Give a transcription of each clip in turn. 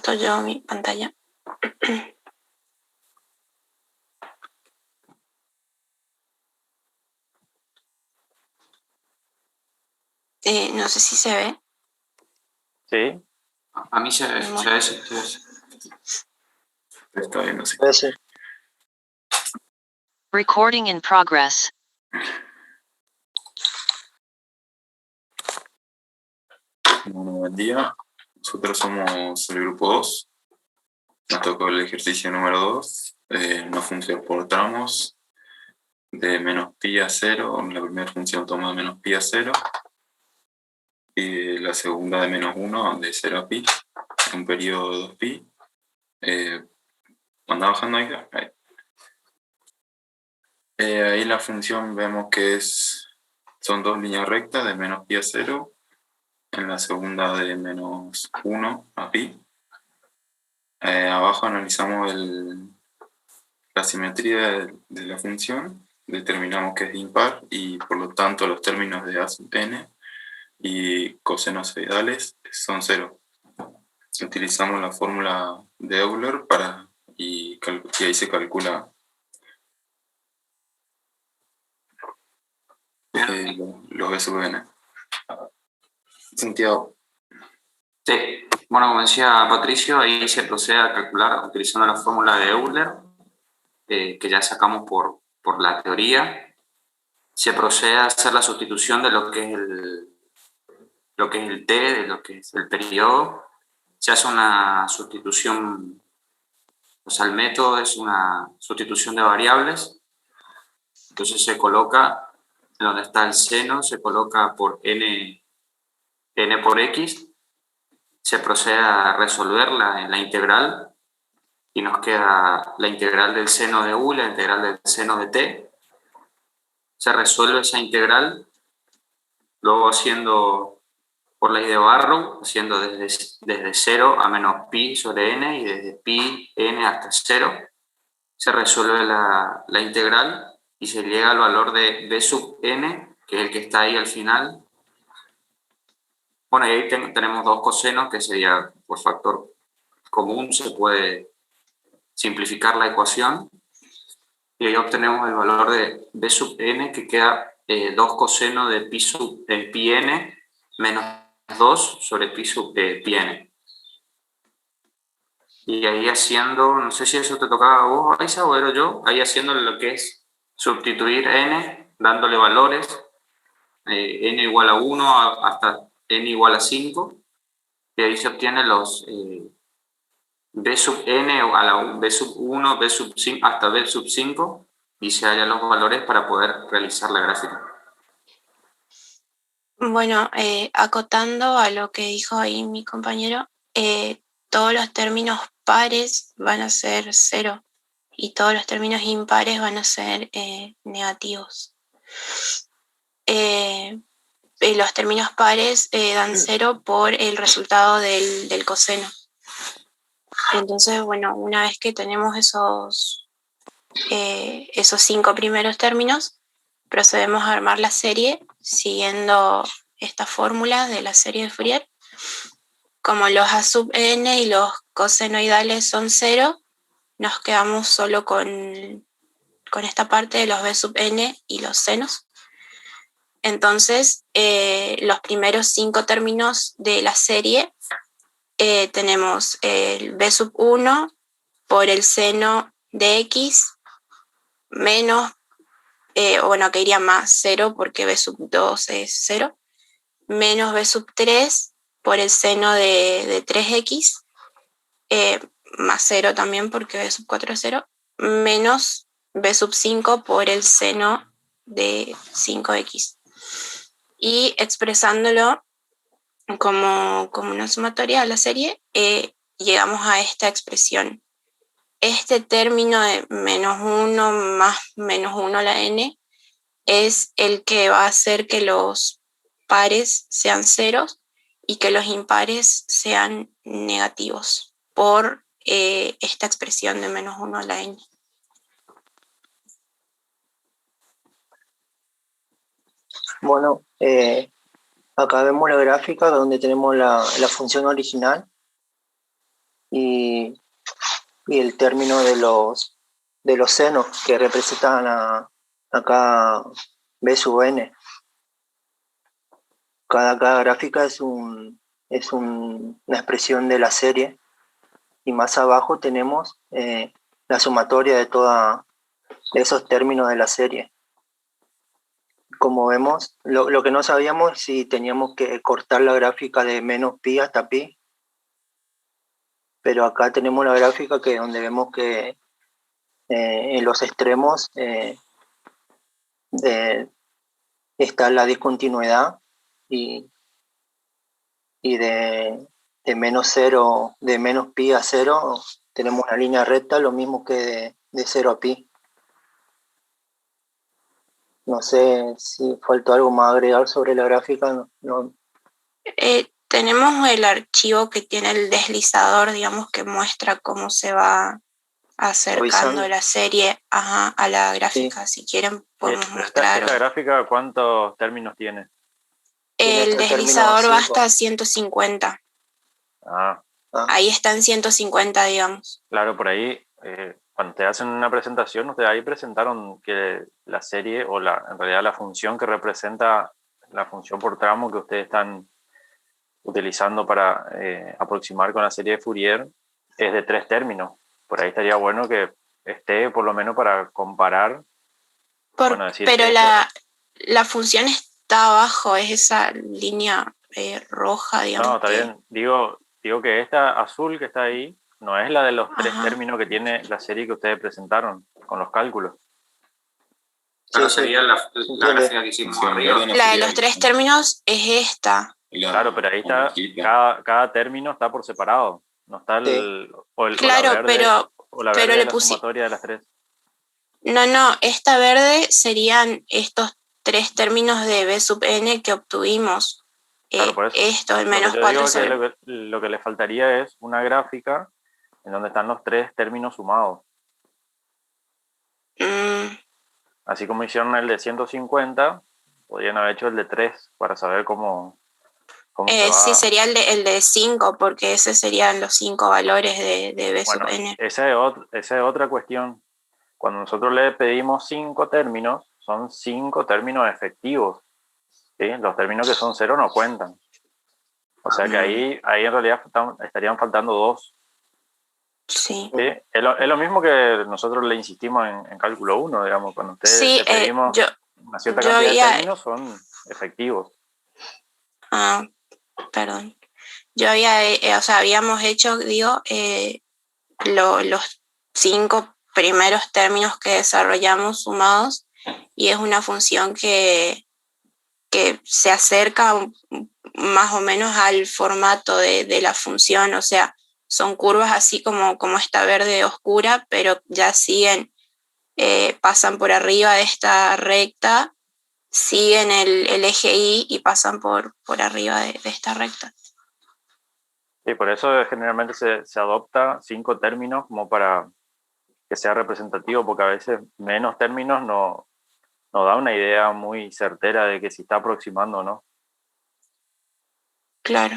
comparto yo mi pantalla. No sé si se ve. Sí. A mí se ve, Está bien, no sé. Recording in progress. Bueno, buen día. Nosotros somos el grupo 2. Nos tocó el ejercicio número 2, una función por tramos de menos pi a 0. La primera función toma de menos pi a 0 y la segunda de menos 1 de 0 a pi, un periodo de 2pi. Anda bajando ahí. Ahí la función vemos que son dos líneas rectas de menos pi a 0, en la segunda de menos 1 a pi. Abajo analizamos la simetría de la función, determinamos que es impar y por lo tanto los términos de a sub n y cosenoidales son 0. Utilizamos la fórmula de Euler y ahí se calcula los b sub n. Santiago. Sí, bueno, como decía Patricio, ahí se procede a calcular utilizando la fórmula de Euler, que ya sacamos por la teoría. Se procede a hacer la sustitución de lo que es el t, de lo que es el periodo. Se hace una sustitución, o sea, el método es una sustitución de variables. Entonces se coloca, donde está el seno, se coloca por n por x. Se procede a resolver la integral y nos queda la integral del seno de u, la integral del seno de t. Se resuelve esa integral, luego haciendo por ley de Barrow, haciendo desde 0 a menos pi sobre n y desde pi n hasta 0. Se resuelve la integral y se llega al valor de b sub n, que es el que está ahí al final. Bueno, y ahí tenemos dos cosenos, que sería por factor común, se puede simplificar la ecuación y ahí obtenemos el valor de b sub n, que queda 2 coseno de pi n menos 2 sobre pi n. Y ahí haciendo, no sé si eso te tocaba a vos, Aiza, o era yo, ahí haciendo lo que es sustituir n, dándole valores, n igual a 1 hasta n igual a 5, y ahí se obtienen los b sub n a la b sub 1, b sub 5, hasta b sub 5, y se hallan los valores para poder realizar la gráfica. Bueno, acotando a lo que dijo ahí mi compañero, todos los términos pares van a ser 0 y todos los términos impares van a ser negativos. Los términos pares dan 0 por el resultado del coseno. Entonces, bueno, una vez que tenemos esos 5 primeros términos, procedemos a armar la serie siguiendo esta fórmula de la serie de Fourier. Como los a sub n y los cosenoidales son 0, nos quedamos solo con esta parte de los b sub n y los senos. Entonces, los primeros 5 términos de la serie tenemos el b sub 1 por el seno de x menos, que iría más 0 porque b sub 2 es 0, menos b sub 3 por el seno de 3x, más 0 también porque b sub 4 es 0, menos b sub 5 por el seno de 5x. Y expresándolo como una sumatoria a la serie, llegamos a esta expresión. Este término de menos 1 más menos 1 a la n es el que va a hacer que los pares sean ceros y que los impares sean negativos por esta expresión de menos 1 a la n. Bueno, acá vemos la gráfica donde tenemos la función original y, y el término de los senos que representan acá B sub n. Cada gráfica es una expresión de la serie, y más abajo tenemos la sumatoria de esos términos de la serie. Como vemos, lo que no sabíamos si teníamos que cortar la gráfica de menos pi hasta pi, pero acá tenemos la gráfica donde vemos que en los extremos está la discontinuidad, y de menos 0, de menos pi a 0 tenemos una línea recta, lo mismo que de 0 a pi. No sé si faltó algo más agregar sobre la gráfica. No. Tenemos el archivo que tiene el deslizador, digamos, que muestra cómo se va acercando Revisando. la serie a la gráfica. Sí. Si quieren podemos Esta mostrar. gráfica, ¿cuántos términos tiene? Tiene El hasta el deslizador término va 5. hasta 150. Ah, Ahí está en 150, digamos. claro, por ahí, cuando te hacen una presentación, ustedes ahí presentaron que la serie, o en realidad la función que representa la función por tramo que ustedes están utilizando para aproximar con la serie de Fourier, es de 3 términos. Por ahí estaría bueno que esté por lo menos para comparar. Decir Pero esto. la función está abajo, es esa línea roja, digamos. No, está bien. Digo que esta azul que está ahí no es la de los 3 Ajá. términos que tiene la serie que ustedes presentaron con los cálculos. Claro, Sí, sería la entiende. gráfica que hicimos Función arriba. verde no La de sería los 3 la- términos es esta. la Claro, pero ahí está, horquita. cada término está por separado. No está Sí. Claro, la verde, o la verde le es la puse. sumatoria de las 3. No, esta verde serían estos 3 términos de B sub n que obtuvimos. Claro, por eso. Esto, el Lo que menos yo 4 digo es que lo que le faltaría es una gráfica en donde están los 3 términos sumados. Así como hicieron el de 150, podrían haber hecho el de 3 para saber cómo se va. Sí, sería el de 5, porque ese serían los 5 valores de B sub Bueno, n. esa es otra cuestión. Cuando nosotros le pedimos 5 términos, son 5 términos efectivos. ¿Sí? Los términos que son 0 no cuentan. O sea que ahí en realidad estarían faltando 2. Sí. ¿Sí? Es lo mismo que nosotros le insistimos en cálculo 1, digamos. Cuando ustedes Sí, le pedimos una cierta yo cantidad de había- términos, son efectivos. Perdón. Yo habíamos hecho, los 5 primeros términos que desarrollamos sumados, y es una función que se acerca más o menos al formato de la función, o sea, son curvas así como esta verde oscura, pero ya siguen, pasan por arriba de esta recta, siguen el eje Y y pasan por arriba de esta recta. Y por eso generalmente se adopta 5 términos como para que sea representativo, porque a veces menos términos no da una idea muy certera de que si está aproximando o no. Claro.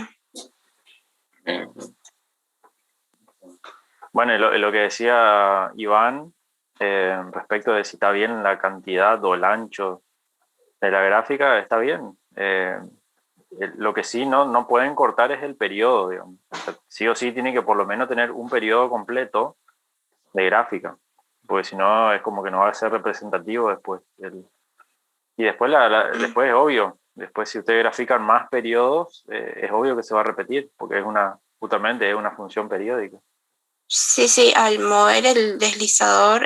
Bueno, lo que decía Iván respecto de si está bien la cantidad o el ancho de la gráfica, está bien. Lo que sí no pueden cortar es el periodo, digamos. O sea, sí o sí tiene que por lo menos tener un periodo completo de gráfica, porque si no es como que no va a ser representativo después. Y después, después es obvio, después si ustedes grafican más periodos, es obvio que se va a repetir, porque justamente es una función periódica. Sí, al mover el deslizador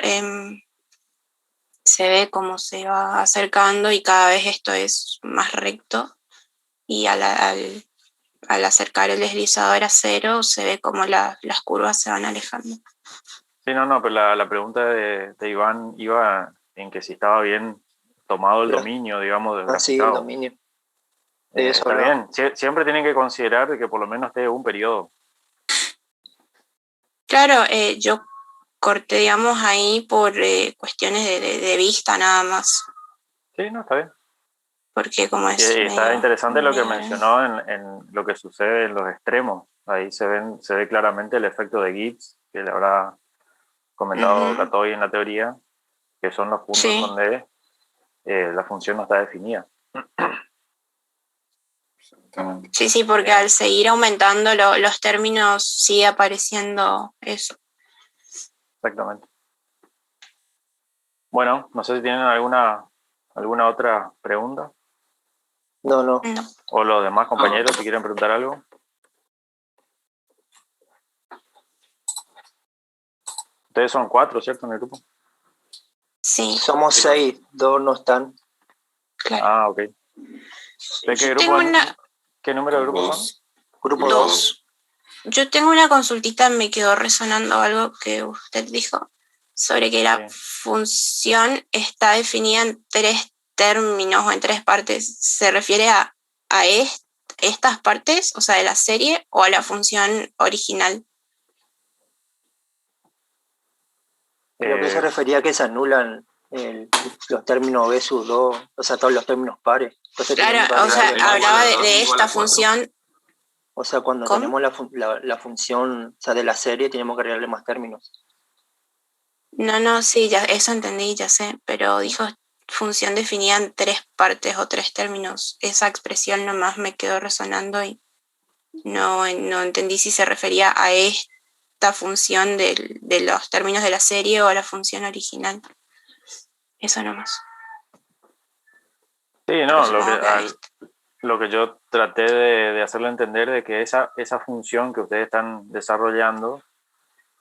se ve cómo se va acercando, y cada vez esto es más recto, y al acercar el deslizador a 0 se ve cómo las curvas se van alejando. Sí, pero la pregunta de Iván iba en que si estaba bien tomado el dominio, digamos, del Sí, el graficado. dominio. De eso Está hablaba. bien, siempre tienen que considerar que por lo menos esté un periodo. Claro, yo corté, digamos, ahí por cuestiones de vista nada más, Sí, no, está bien. porque como es Y está interesante lo que medio mencionó en lo que sucede en los extremos. Ahí se ve claramente el efecto de Gibbs, que le habrá comentado Ujú. Katoy en la teoría, que son los puntos Sí. donde la función no está definida. Exactamente. Sí, porque Bien. al seguir aumentando los términos sigue apareciendo eso. Exactamente. Bueno, no sé si tienen alguna otra pregunta, No, no. No. o los demás compañeros si quieren preguntar algo. Ustedes son 4, ¿cierto? En el grupo. Sí, Somos Sí, 6, 2 no están. claro. Ah, ok. ¿De qué Yo grupo? tengo ¿Qué número de grupo son? Dos. Grupo Grupo 2. dos. Yo tengo una consultita, me quedó resonando algo que usted dijo sobre que la Sí. función está definida en 3 términos o en 3 partes. ¿Se refiere a estas partes, o sea, de la serie, o a la función original? Creo que se refería a que se anulan los términos B sub 2, o sea, todos los términos pares. Entonces Claro, tenemos que o sea, agregarle más. hablaba igual a 2 de igual a esta 4. función. O sea, cuando ¿Cómo? tenemos la función, o sea, de la serie, tenemos que agregarle más términos. No, sí, ya, eso entendí, ya sé, pero dijo función definida en 3 partes o 3 términos. Esa expresión nomás me quedó resonando y no entendí si se refería a esta función de los términos de la serie o a la función original. Eso nomás. Sí, Pero no, supongo que lo que yo traté de hacerle entender de que esa función que ustedes están desarrollando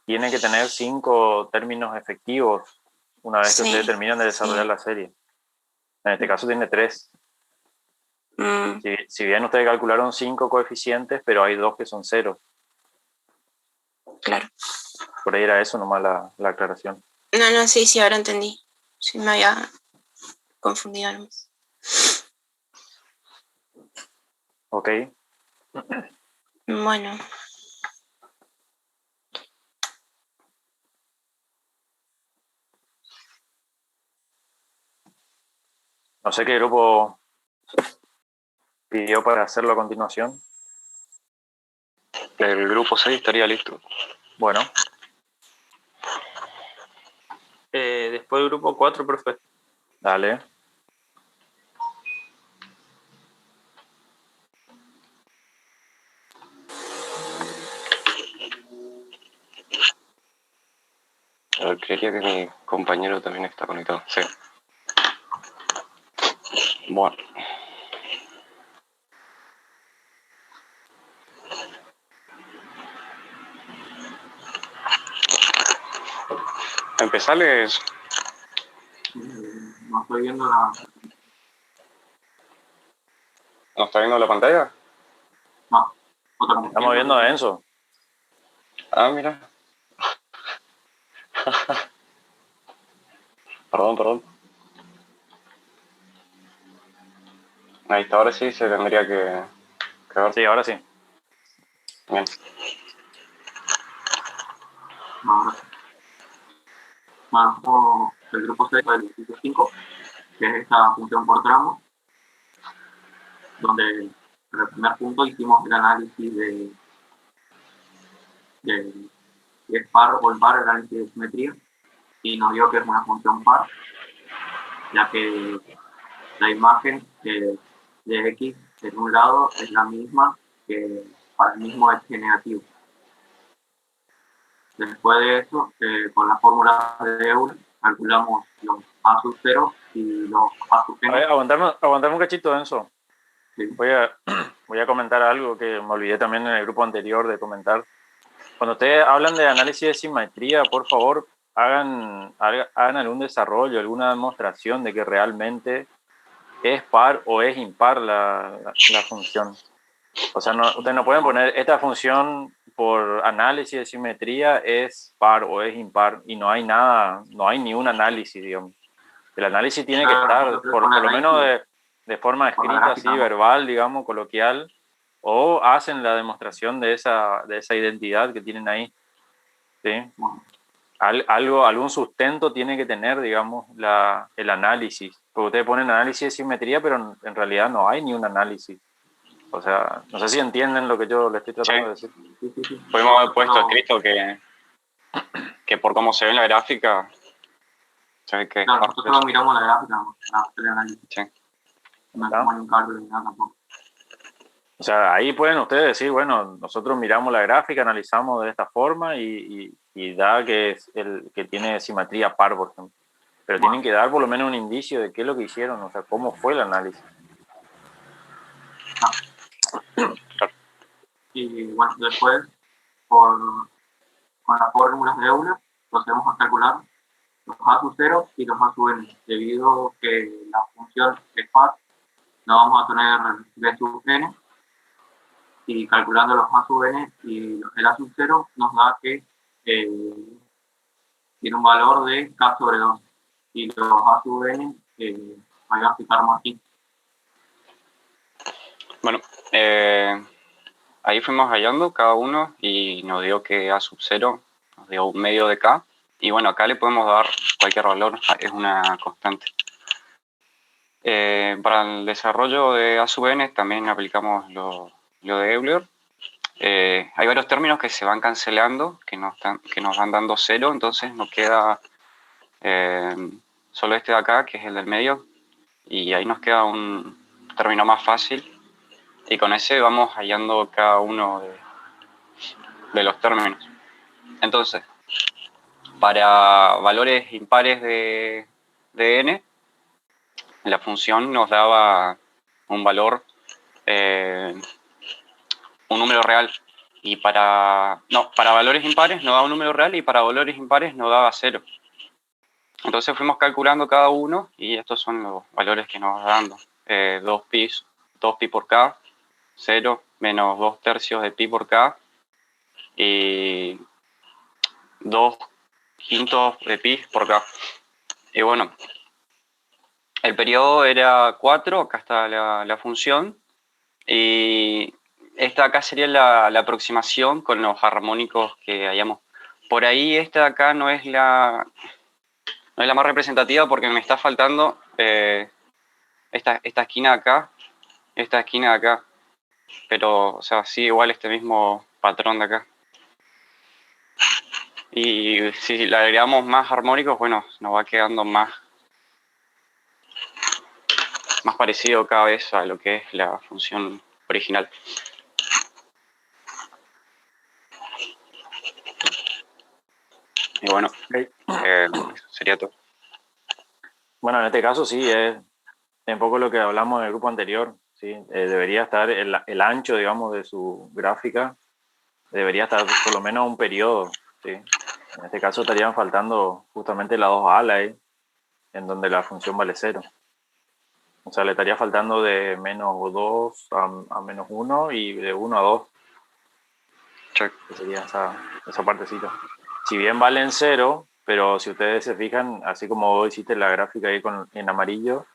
tiene que tener 5 términos efectivos una vez que ustedes sí, terminan de desarrollar sí. la serie. En este caso tiene 3. Mm, Si bien ustedes calcularon 5 coeficientes, pero hay 2 que son 0. claro. Por ahí era eso nomás la aclaración. No, sí, ahora entendí. Sí, me había confundido nomás. Ok. Bueno, No sé qué grupo pidió para hacerlo a continuación. El grupo 6 estaría listo. Bueno, Después del grupo 4, profe. dale. A ver, creería que mi compañero también está conectado. Sí. Bueno. Empezarles. No estoy viendo la... ¿No está viendo la pantalla? No, otra Estamos viendo a Enzo. Ah, mira. Perdón. Ahí está, ahora sí se tendría que ver. Sí, ahora sí. Bien. Ahora sí. Bajo el grupo 6 del ejercicio 5, que es esta función por tramo, donde en el primer punto hicimos el análisis de si es par o impar, el análisis de simetría, y nos dio que es una función par, ya que la imagen de x en un lado es la misma que para el mismo eje negativo. Después de eso, con la fórmula de Euler, calculamos los a sub 0 y los a sub A n. ver, aguantame un cachito, Enzo. Sí. Voy a comentar algo que me olvidé también en el grupo anterior de comentar. Cuando ustedes hablan de análisis de simetría, por favor, hagan algún desarrollo, alguna demostración de que realmente es par o es impar la función. O sea, ustedes no pueden poner esta función por análisis de simetría es par o es impar y no hay nada, no hay ni un análisis, digamos. El análisis tiene que estar, por lo menos de forma escrita, así, verbal, digamos, coloquial, o hacen la demostración de esa identidad que tienen ahí. ¿Sí? Algún sustento tiene que tener, digamos, el análisis. Porque ustedes ponen análisis de simetría, pero en realidad no hay ni un análisis. O sea, no sé si entienden lo que yo le estoy tratando de decir. Podemos haber puesto escrito que por cómo se ve en la gráfica, se ve que... Claro, nosotros solo miramos la gráfica para hacer el análisis. Sí. No hacemos ningún cálculo ni nada tampoco. O sea, ahí pueden ustedes decir, bueno, nosotros miramos la gráfica, analizamos de esta forma y da que es que tiene simetría par, por ejemplo. Pero tienen que dar por lo menos un indicio de qué es lo que hicieron, o sea, cómo fue el análisis. Y bueno, después, con las fórmulas de Euler, procedemos a calcular los A sub 0 y los A sub n. Debido a que la función es par, no vamos a tener B sub n, y calculando los A sub n y el A sub 0 nos da que tiene un valor de K sobre 2. Y los A sub n, voy a fijarnos aquí. Bueno, ahí fuimos hallando cada uno y nos dio que A sub 0 nos dio un medio de K. Y bueno, acá le podemos dar cualquier valor, es una constante. Para el desarrollo de A sub n también aplicamos lo de Euler. Hay varios términos que se van cancelando, que nos van dando 0, entonces nos queda solo este de acá, que es el del medio, y ahí nos queda un término más fácil, y con ese vamos hallando cada uno de los términos. Entonces, para valores impares de n, la función nos daba un valor, un número real, y para valores impares nos daba un número real y para valores impares nos daba 0. Entonces fuimos calculando cada uno y estos son los valores que nos va dando. 2pi por k, 0 menos 2 tercios de pi por k y 2 quintos de pi por k. Y bueno, el periodo era 4, acá está la función, y esta acá sería la aproximación con los armónicos que hayamos. Por ahí esta de acá no es la más representativa porque me está faltando esta esquina de acá, esta esquina de acá, pero o sea, sí, igual este mismo patrón de acá. Y si le agregamos más armónicos, bueno, nos va quedando más parecido cada vez a lo que es la función original. Y bueno, eso sería todo. Bueno, en este caso sí, es un poco lo que hablamos en el grupo anterior, ¿sí? Debería estar el ancho, digamos, de su gráfica, debería estar por lo menos un periodo, ¿sí? En este caso estarían faltando justamente las dos alas ahí, en donde la función vale 0. O sea, le estaría faltando de menos 2 a menos 1 y de 1 a 2. Check. Que sería esa partecita. Si bien valen 0, pero si ustedes se fijan, así como vos hiciste la gráfica ahí en amarillo,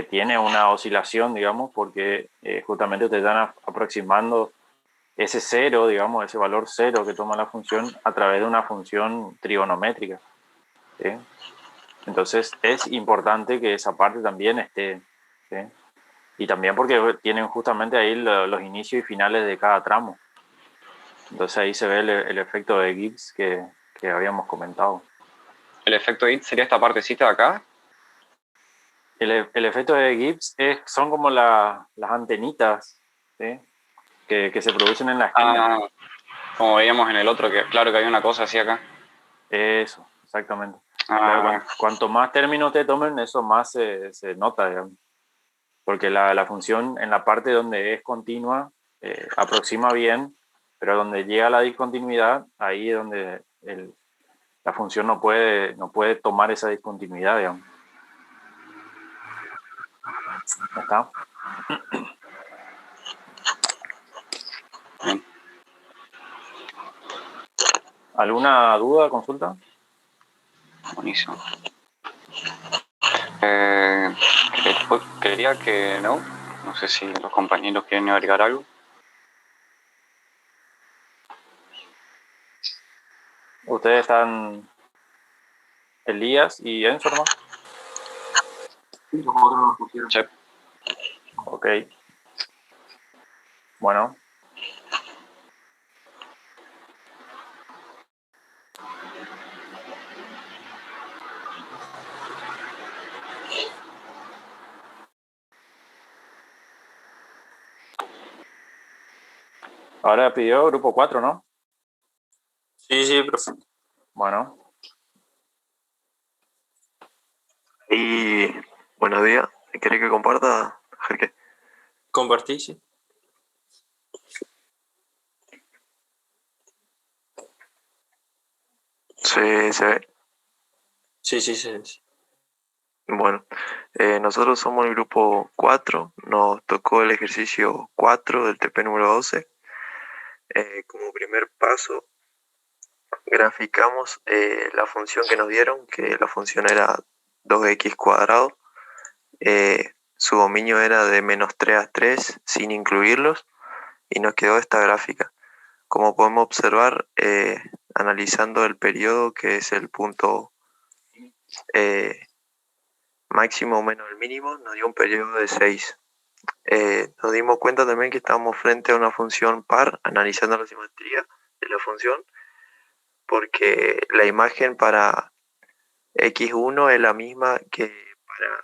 tiene una oscilación, digamos, porque justamente ustedes están aproximando ese 0, digamos, ese valor 0 que toma la función a través de una función trigonométrica, ¿sí? Entonces es importante que esa parte también esté, ¿sí? Y también porque tienen justamente ahí los inicios y finales de cada tramo. Entonces ahí se ve el efecto de Gibbs que habíamos comentado. ¿El efecto Gibbs sería esta partecita de acá? El efecto de Gibbs son como las antenitas, ¿sí? que se producen en la esquina. Como veíamos en el otro, que claro que hay una cosa así acá. Eso, exactamente. Claro, cuanto más términos te tomen, eso más se nota, digamos. Porque la función en la parte donde es continua aproxima bien, pero donde llega la discontinuidad, ahí es donde la función no puede tomar esa discontinuidad, digamos. ¿Ya está? Bien. ¿Alguna duda, consulta? Buenísimo. Creería que no. No sé si los compañeros quieren agregar algo. Ustedes están Elías y Enzo, ¿no? Sí, los otros nos pusieron. Sí. Ok. Bueno. Ahora pidió grupo 4, ¿no? Sí, profe. Bueno. Y buenos días. ¿Querés que comparta, Jerke? Compartí, sí. ¿Se ve? Sí. Bueno, nosotros somos el grupo 4. Nos tocó el ejercicio 4 del TP número 12. Como primer paso, graficamos la función que nos dieron, que la función era 2x cuadrado. Su dominio era de menos 3 a 3 sin incluirlos y nos quedó esta gráfica. Como podemos observar, analizando el periodo, que es el punto máximo menos el mínimo, nos dio un periodo de 6. Nos dimos cuenta también que estábamos frente a una función par, analizando la simetría de la función, porque la imagen para x1 es la misma que para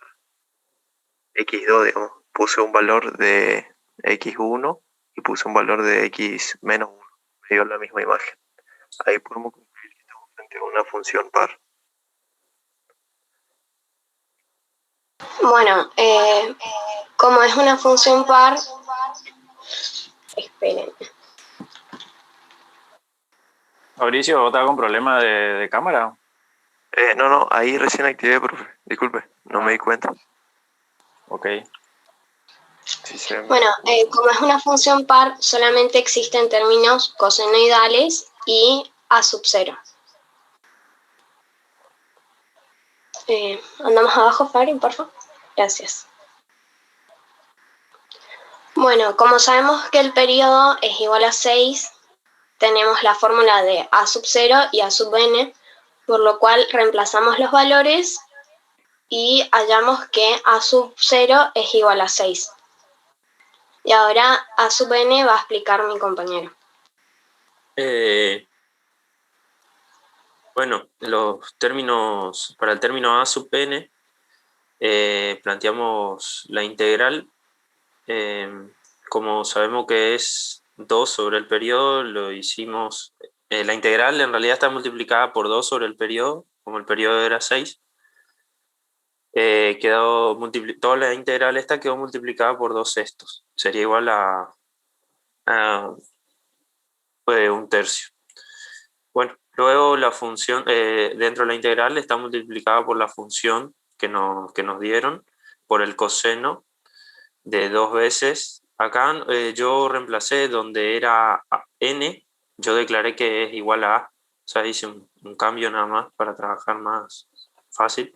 x2, digamos. Puse un valor de x1 y puse un valor de x menos 1. Me dio la misma imagen. Ahí podemos concluir que estamos frente a una función par. Bueno, como es una función par, esperen. Mauricio, ¿vos estás con problema de cámara? No, ahí recién activé, profe. Disculpe, no me di cuenta. Ok. Sí, Bueno, como es una función par, solamente existen términos cosenoidales y a sub 0. Andamos abajo, Fabri, por favor. Gracias. Bueno, como sabemos que el periodo es igual a 6, tenemos la fórmula de a sub 0 y a sub n, por lo cual reemplazamos los valores y hallamos que a sub 0 es igual a 6. Y ahora a sub n va a explicar mi compañero. Bueno, los términos, para el término a sub n, planteamos la integral. Como sabemos que es 2 sobre el periodo, lo hicimos. La integral en realidad está multiplicada por 2 sobre el periodo, como el periodo era 6. Toda la integral esta quedó multiplicada por 2 sextos. Sería igual a un tercio. Bueno, luego la función dentro de la integral está multiplicada por la función que nos dieron por el coseno de 2 veces. Acá yo reemplacé donde era n, yo declaré que es igual a a. O sea, hice un cambio nada más para trabajar más fácil,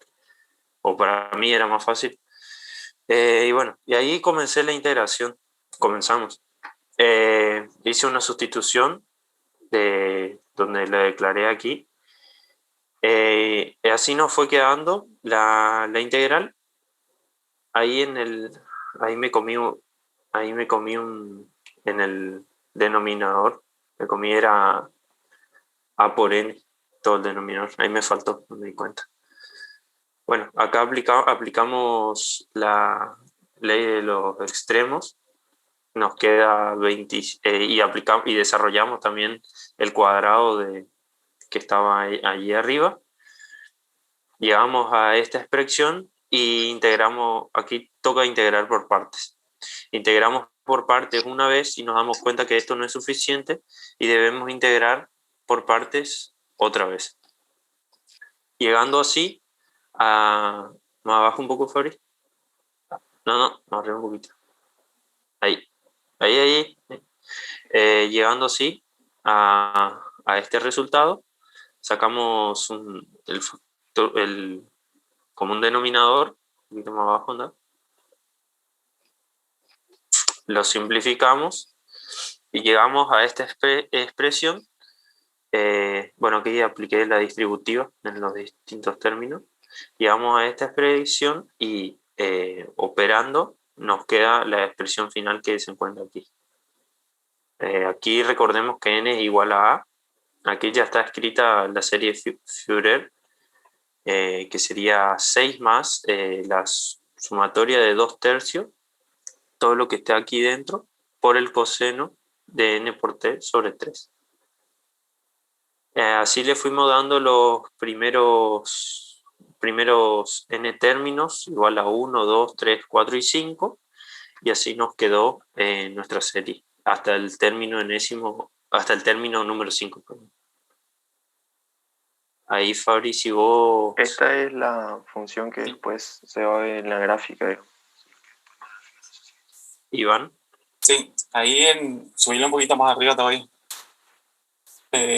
o para mí era más fácil. Y bueno, y ahí comencé la integración. Comenzamos. Hice una sustitución de donde le declaré aquí. Así nos fue quedando la integral. Ahí me comí en el denominador, era a por n, todo el denominador. Ahí me faltó, no me di cuenta. Bueno, acá aplicamos la ley de los extremos. Nos queda 20 y desarrollamos también el cuadrado que estaba allí arriba. Llegamos a esta expresión y integramos. Aquí toca integrar por partes. Integramos por partes una vez y nos damos cuenta que esto no es suficiente y debemos integrar por partes otra vez. Llegando así a... ¿Más abajo un poco, Fabri? No, arriba un poquito. Ahí. Llegando así a este resultado, sacamos el común denominador, un poquito más abajo, ¿no? Lo simplificamos y llegamos a esta expresión. Bueno, aquí apliqué la distributiva en los distintos términos. Llegamos a esta expresión y operando nos queda la expresión final que se encuentra aquí. Aquí recordemos que n es igual a A. Aquí ya está escrita la serie Führer, que sería 6 más la sumatoria de 2/3, todo lo que esté aquí dentro, por el coseno de n por t sobre 3. Así le fuimos dando los primeros n términos, igual a 1, 2, 3, 4 y 5, y así nos quedó nuestra serie, hasta el término número 5. Perdón. Ahí, Fabri, si vos... Esta es la función que después se va a ver en la gráfica, digamos. Iván. Sí, ahí subirlo un poquito más arriba todavía.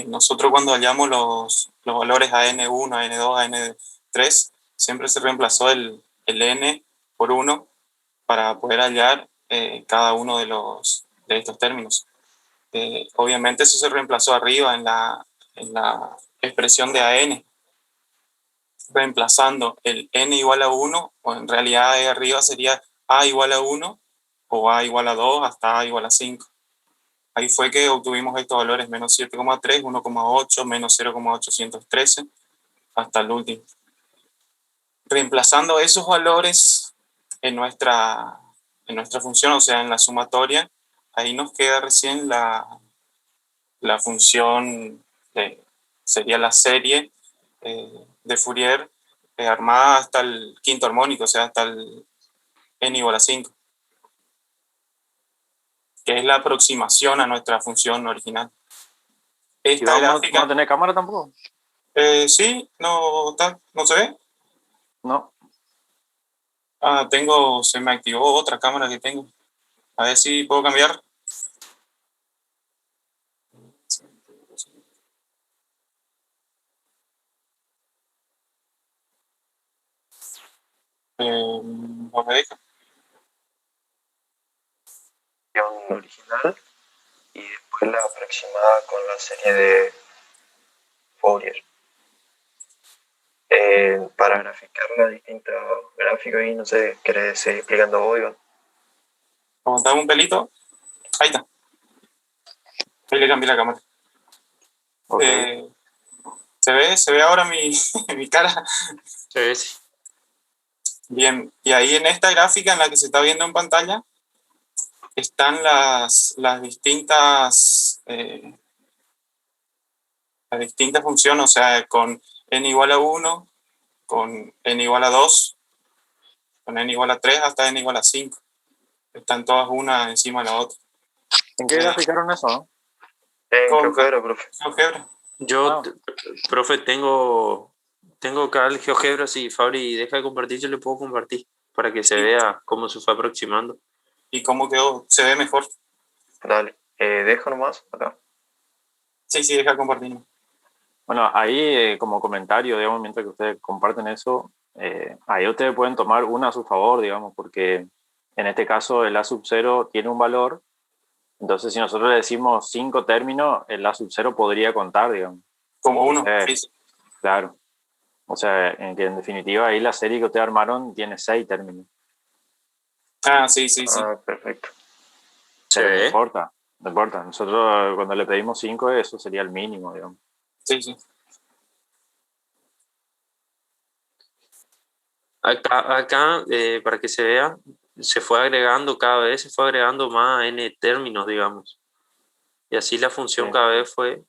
Nosotros cuando hallamos los valores a N1, a N2, a N3, siempre se reemplazó el N por 1 para poder hallar cada uno de estos términos. Obviamente eso se reemplazó arriba en la expresión de AN, reemplazando el N igual a 1, o en realidad ahí arriba sería A igual a 1 o A igual a 2 hasta A igual a 5. Ahí fue que obtuvimos estos valores, menos 7,3, 1,8, menos 0,813, hasta el último. Reemplazando esos valores en nuestra función, o sea, en la sumatoria, ahí nos queda recién la función, sería la serie de Fourier armada hasta el quinto armónico, o sea, hasta el n igual a 5, que es la aproximación a nuestra función original. Esta gráfica... ¿No tenés cámara tampoco? Sí, no se ve. No. Se me activó otra cámara que tengo. A ver si puedo cambiar. No me deja. Original y después la aproximada con la serie de Fourier. Para graficar los distintos gráficos y no sé, ¿querés seguir explicando vos, Iván? Vamos a dar un pelito. Ahí está. Ahí le cambié la cámara. Okay. ¿Se ve ahora mi cara? Se ve, sí. Bien, y ahí en esta gráfica en la que se está viendo en pantalla están las distintas funciones, o sea, con n igual a 1, con n igual a 2, con n igual a 3 hasta n igual a 5. Están todas una encima de la otra. ¿En qué graficaron eso? En GeoGebra, profe. GeoGebra. Yo, profe, tengo acá el GeoGebra, si Fabri deja de compartir, yo le puedo compartir para que se vea cómo se fue aproximando. ¿Y cómo quedó? ¿Se ve mejor? Dale, dejo nomás acá. Sí, deja compartir. Bueno, ahí como comentario, digamos, mientras que ustedes comparten eso, ahí ustedes pueden tomar una a su favor, digamos, porque en este caso el A sub 0 tiene un valor, entonces si nosotros le decimos 5 términos, el A sub 0 podría contar, digamos. Como uno, sí. Claro. O sea, en definitiva ahí la serie que ustedes armaron tiene 6 términos. Sí. Perfecto. Pero no importa. Nosotros cuando le pedimos 5, eso sería el mínimo, digamos. Sí. Acá para que se vea, cada vez se fue agregando más n términos, digamos. Y así la función cada vez fue,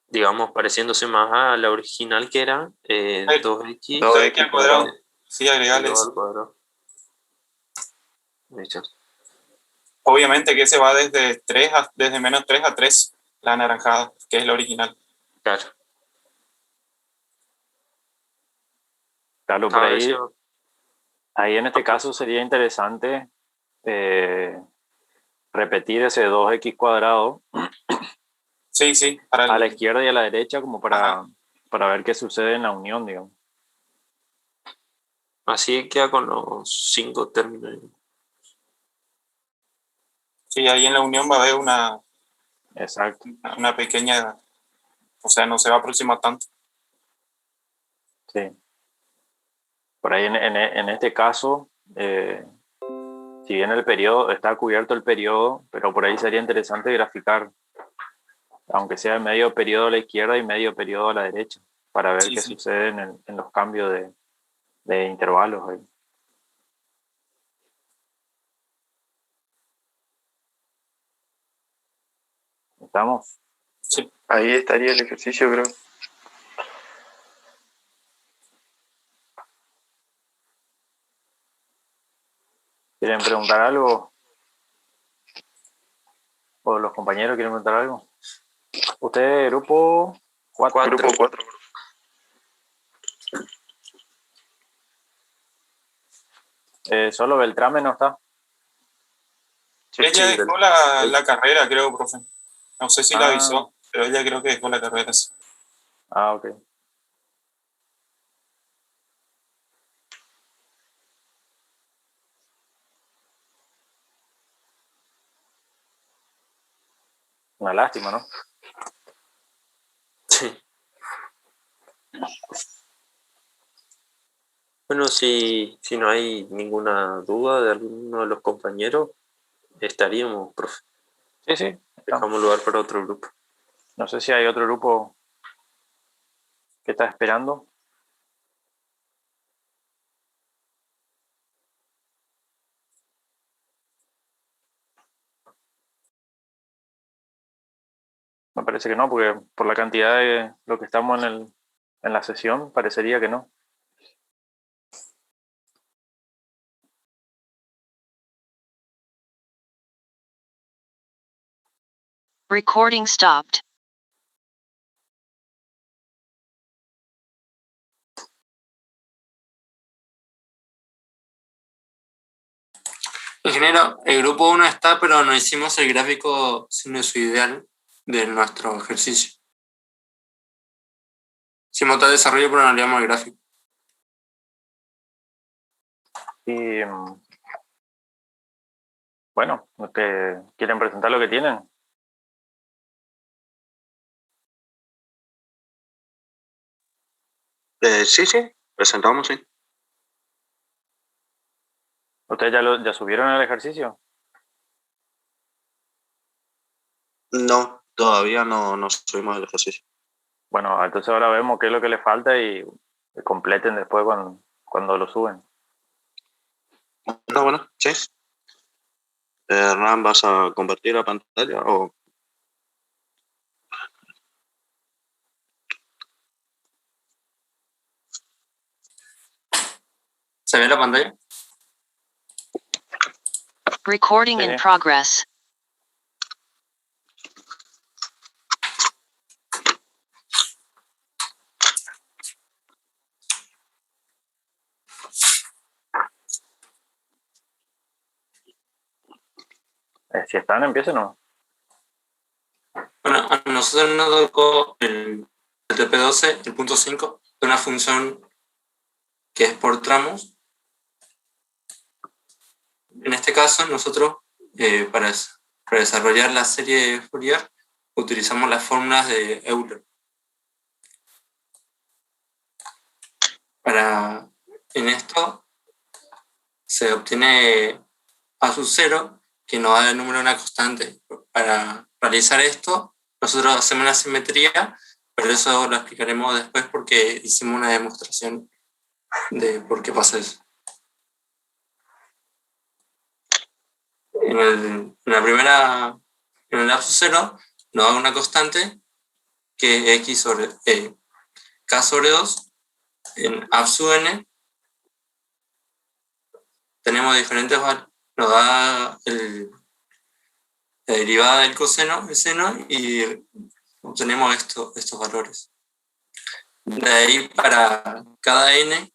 digamos, pareciéndose más a la original, que era 2x al cuadrado. Sí, agregarle eso. Obviamente que se va desde menos 3 a 3, la anaranjada, que es la original. Claro, por ahí en este caso sería interesante repetir ese 2x cuadrado. Sí. A la izquierda y a la derecha, como para ver qué sucede en la unión, digamos. Así queda con los 5 términos. Sí, ahí en la unión va a haber una pequeña, o sea, no se va a aproximar tanto. Sí. Por ahí en este caso, si bien el periodo, está cubierto el periodo, pero por ahí sería interesante graficar, aunque sea medio periodo a la izquierda y medio periodo a la derecha, para ver Sí, qué sí. sucede en los cambios de intervalos ahí. ¿Estamos? Sí. Ahí estaría el ejercicio, creo. ¿Quieren preguntar algo? ¿O los compañeros quieren preguntar algo? ¿Usted, grupo 4? Grupo 4. Solo Beltrame no está. Ella dejó la carrera, creo, profe. No sé si la Ah. avisó, pero ella creo que dejó la carrera. Sí. Ah, ok. Una lástima, ¿no? Sí. Bueno, si no hay ninguna duda de alguno de los compañeros, estaríamos, profe. Sí. Dejamos lugar para otro grupo. No sé si hay otro grupo que está esperando. Me parece que no, porque por la cantidad de lo que estamos en la sesión, parecería que no. Recording stopped. Ingeniero, el grupo 1 está, pero no hicimos el gráfico sinusoidal de nuestro ejercicio. Hicimos todo el desarrollo, pero no leíamos el gráfico. Y bueno, ¿quieren presentar lo que tienen? Sí, presentamos, sí. ¿Ustedes ya subieron el ejercicio? No, todavía no subimos el ejercicio. Bueno, entonces ahora vemos qué es lo que les falta y completen después cuando lo suben. Bueno, sí. Hernán, ¿vas a compartir la pantalla o...? ¿Se ve la pantalla? Recording in progress. Si están, empiecen o no. Bueno, a nosotros nos tocó el TP12, el punto 5, de una función que es por tramos. En este caso, nosotros, para desarrollar la serie de Fourier, utilizamos las fórmulas de Euler. En esto se obtiene A sub 0, que nos da el número de una constante. Para realizar esto, nosotros hacemos una simetría, pero eso lo explicaremos después porque hicimos una demostración de por qué pasa eso. En el A sub 0 nos da una constante que es X sobre K sobre 2. En A sub n tenemos diferentes valores. Nos da la derivada del coseno, el seno, y obtenemos estos valores. De ahí, para cada n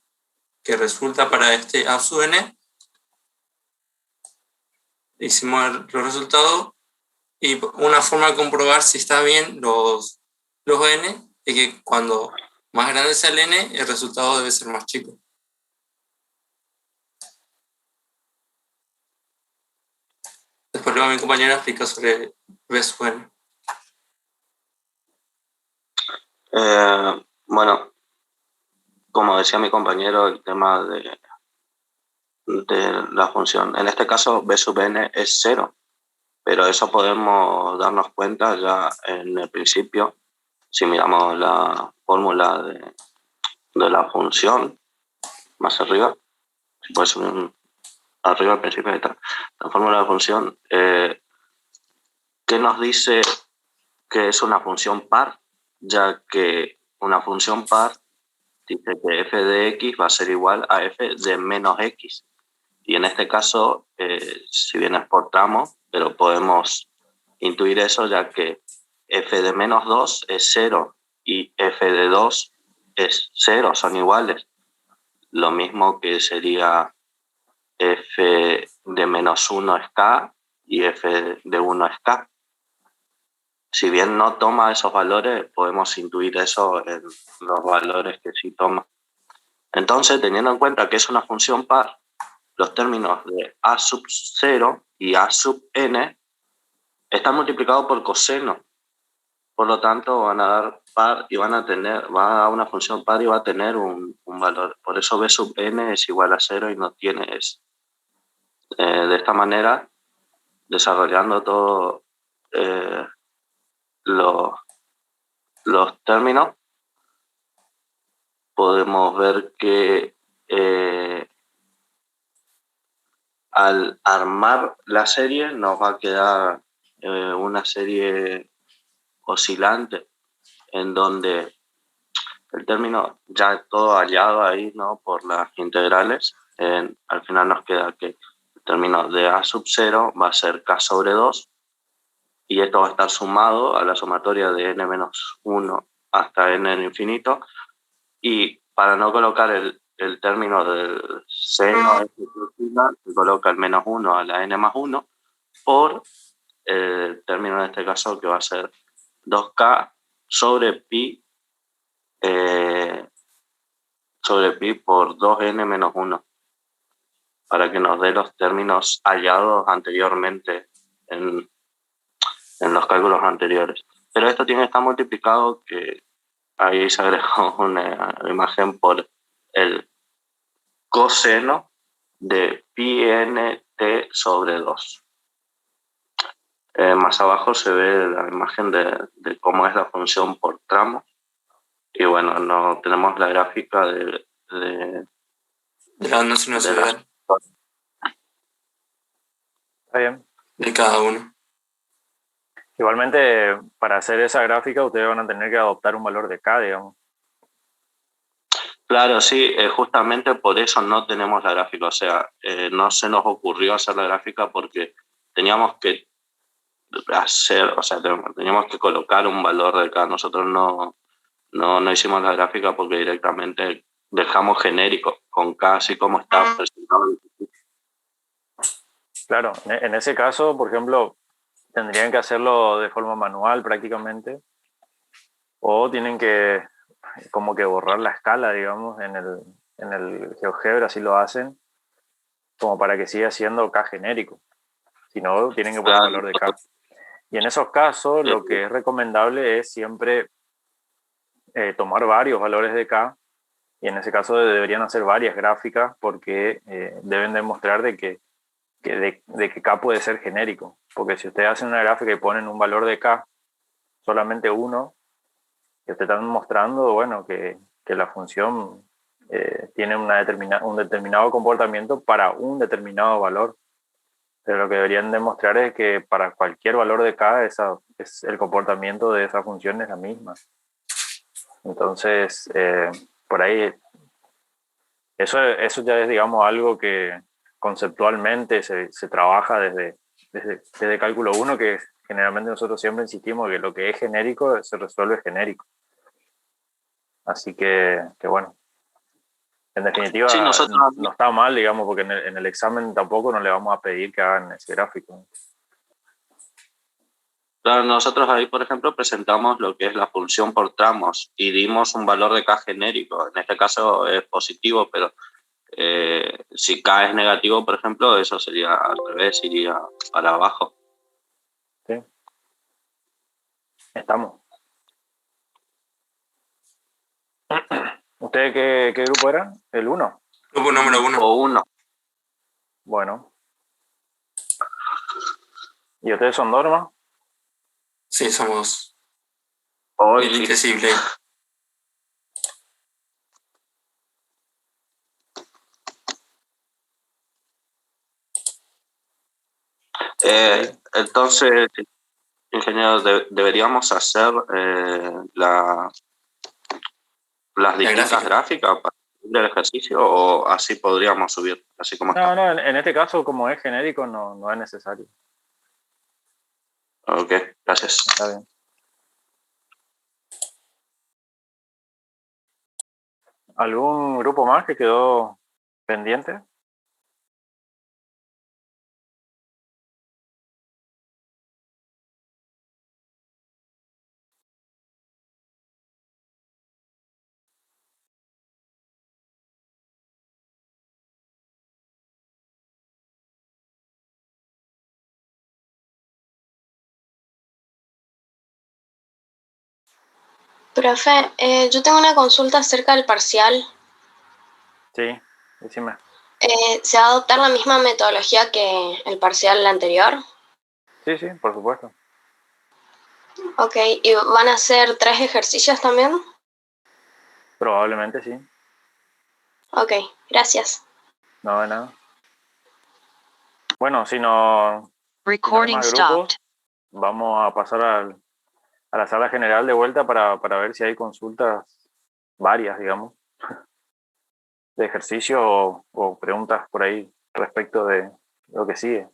que resulta para este A sub n, hicimos los resultados, y una forma de comprobar si está bien los n es que cuando más grande sea el n, el resultado debe ser más chico. Después luego mi compañera explica sobre V sub n. Bueno, como decía mi compañero, el tema de la función. En este caso, b sub n es 0, pero eso podemos darnos cuenta ya en el principio, si miramos la fórmula de la función más arriba, si puede subir arriba al principio de la fórmula de la función, ¿qué nos dice que es una función par? Ya que una función par dice que f de x va a ser igual a f de menos x. Y en este caso, si bien es por tramo, pero podemos intuir eso, ya que f de menos 2 es 0 y f de 2 es 0, son iguales. Lo mismo que sería f de menos 1 es k y f de 1 es k. Si bien no toma esos valores, podemos intuir eso en los valores que sí toma. Entonces, teniendo en cuenta que es una función par, los términos de a sub 0 y a sub n están multiplicados por coseno. Por lo tanto, van a dar par y va a dar una función par y va a tener un valor. Por eso b sub n es igual a 0 y no tiene eso. De esta manera, desarrollando todos los términos, podemos ver que al armar la serie nos va a quedar una serie oscilante en donde el término ya todo hallado ahí, ¿no? Por las integrales, al final nos queda que el término de a sub 0 va a ser k sobre 2 y esto va a estar sumado a la sumatoria de n menos 1 hasta n en infinito, y para no colocar el término del seno se coloca el menos 1 a la n más 1 por el término en este caso que va a ser 2k sobre pi por 2n menos 1 para que nos dé los términos hallados anteriormente en los cálculos anteriores. Pero esto tiene que estar multiplicado, que ahí se agregó una imagen por el coseno de pi n t sobre 2. Más abajo se ve la imagen de cómo es la función por tramo. Y bueno, no tenemos la gráfica de la banda sinusoidal. Está bien. De cada uno. Igualmente, para hacer esa gráfica, ustedes van a tener que adoptar un valor de k, digamos. Claro, sí, justamente por eso no tenemos la gráfica. O sea, no se nos ocurrió hacer la gráfica porque teníamos que teníamos que colocar un valor de k. Nosotros no hicimos la gráfica porque directamente dejamos genérico con k así como está presentado. Claro, en ese caso, por ejemplo, tendrían que hacerlo de forma manual prácticamente, o tienen que como que borrar la escala, digamos, en el GeoGebra, si lo hacen, como para que siga siendo k genérico. Si no, tienen que poner valor de k. Y en esos casos, lo que es recomendable es siempre tomar varios valores de k, y en ese caso deberían hacer varias gráficas porque deben demostrar de que k puede ser genérico. Porque si ustedes hacen una gráfica y ponen un valor de k, solamente uno, que te están mostrando, bueno, que la función tiene un determinado comportamiento para un determinado valor. Pero lo que deberían demostrar es que para cualquier valor de k, el comportamiento de esa función es la misma. Entonces, por ahí, eso ya es, digamos, algo que conceptualmente se trabaja desde cálculo 1, que generalmente nosotros siempre insistimos que lo que es genérico se resuelve genérico. Así que bueno, en definitiva sí, no está mal, digamos, porque en el examen tampoco no le vamos a pedir que hagan ese gráfico. Claro, nosotros ahí, por ejemplo, presentamos lo que es la función por tramos y dimos un valor de k genérico. En este caso es positivo, pero si k es negativo, por ejemplo, eso sería al revés, iría para abajo. Sí. Estamos. ¿Ustedes qué grupo eran? ¿El 1? Grupo número 1. O 1. Bueno. ¿Y ustedes son Norma? Sí, somos Hoy el indecible. Entonces, ingeniero, deberíamos hacer las distintas gráficas para subir el ejercicio, o así podríamos subir, así como está. No, en este caso, como es genérico, no es necesario. Ok, gracias. Está bien. ¿Algún grupo más que quedó pendiente? Profe, yo tengo una consulta acerca del parcial. Sí, decime. ¿Se va a adoptar la misma metodología que el parcial anterior? Sí, por supuesto. Ok, ¿y van a hacer 3 ejercicios también? Probablemente sí. Ok, gracias. No, de nada. Bueno, si no hay más grupos, vamos a pasar a la sala general de vuelta para ver si hay consultas varias, digamos, de ejercicio o preguntas por ahí respecto de lo que sigue.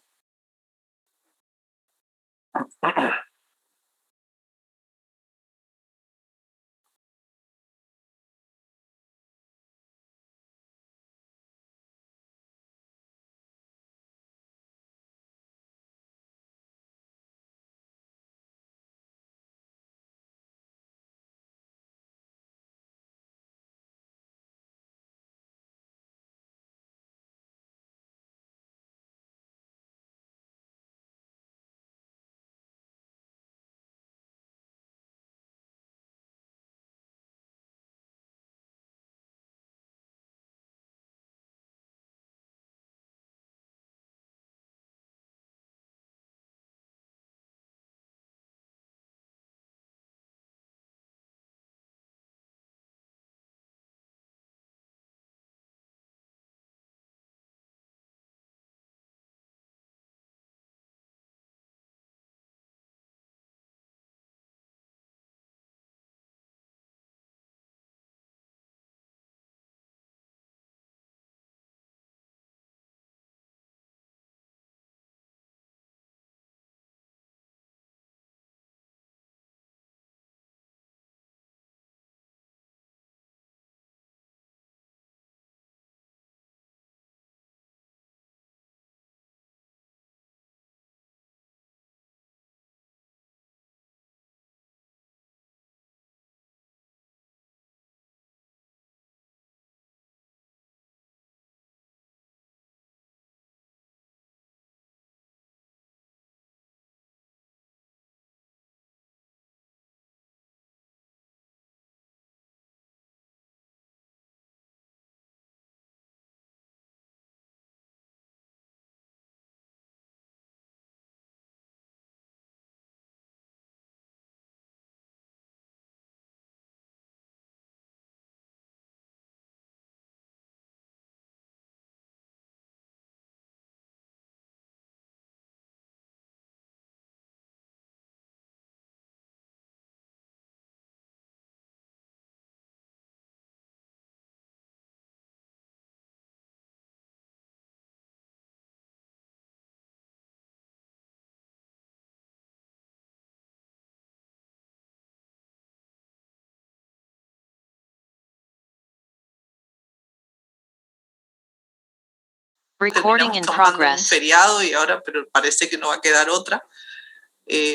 Recording in tomando un progress. feriado y ahora, pero parece que no va a quedar otra.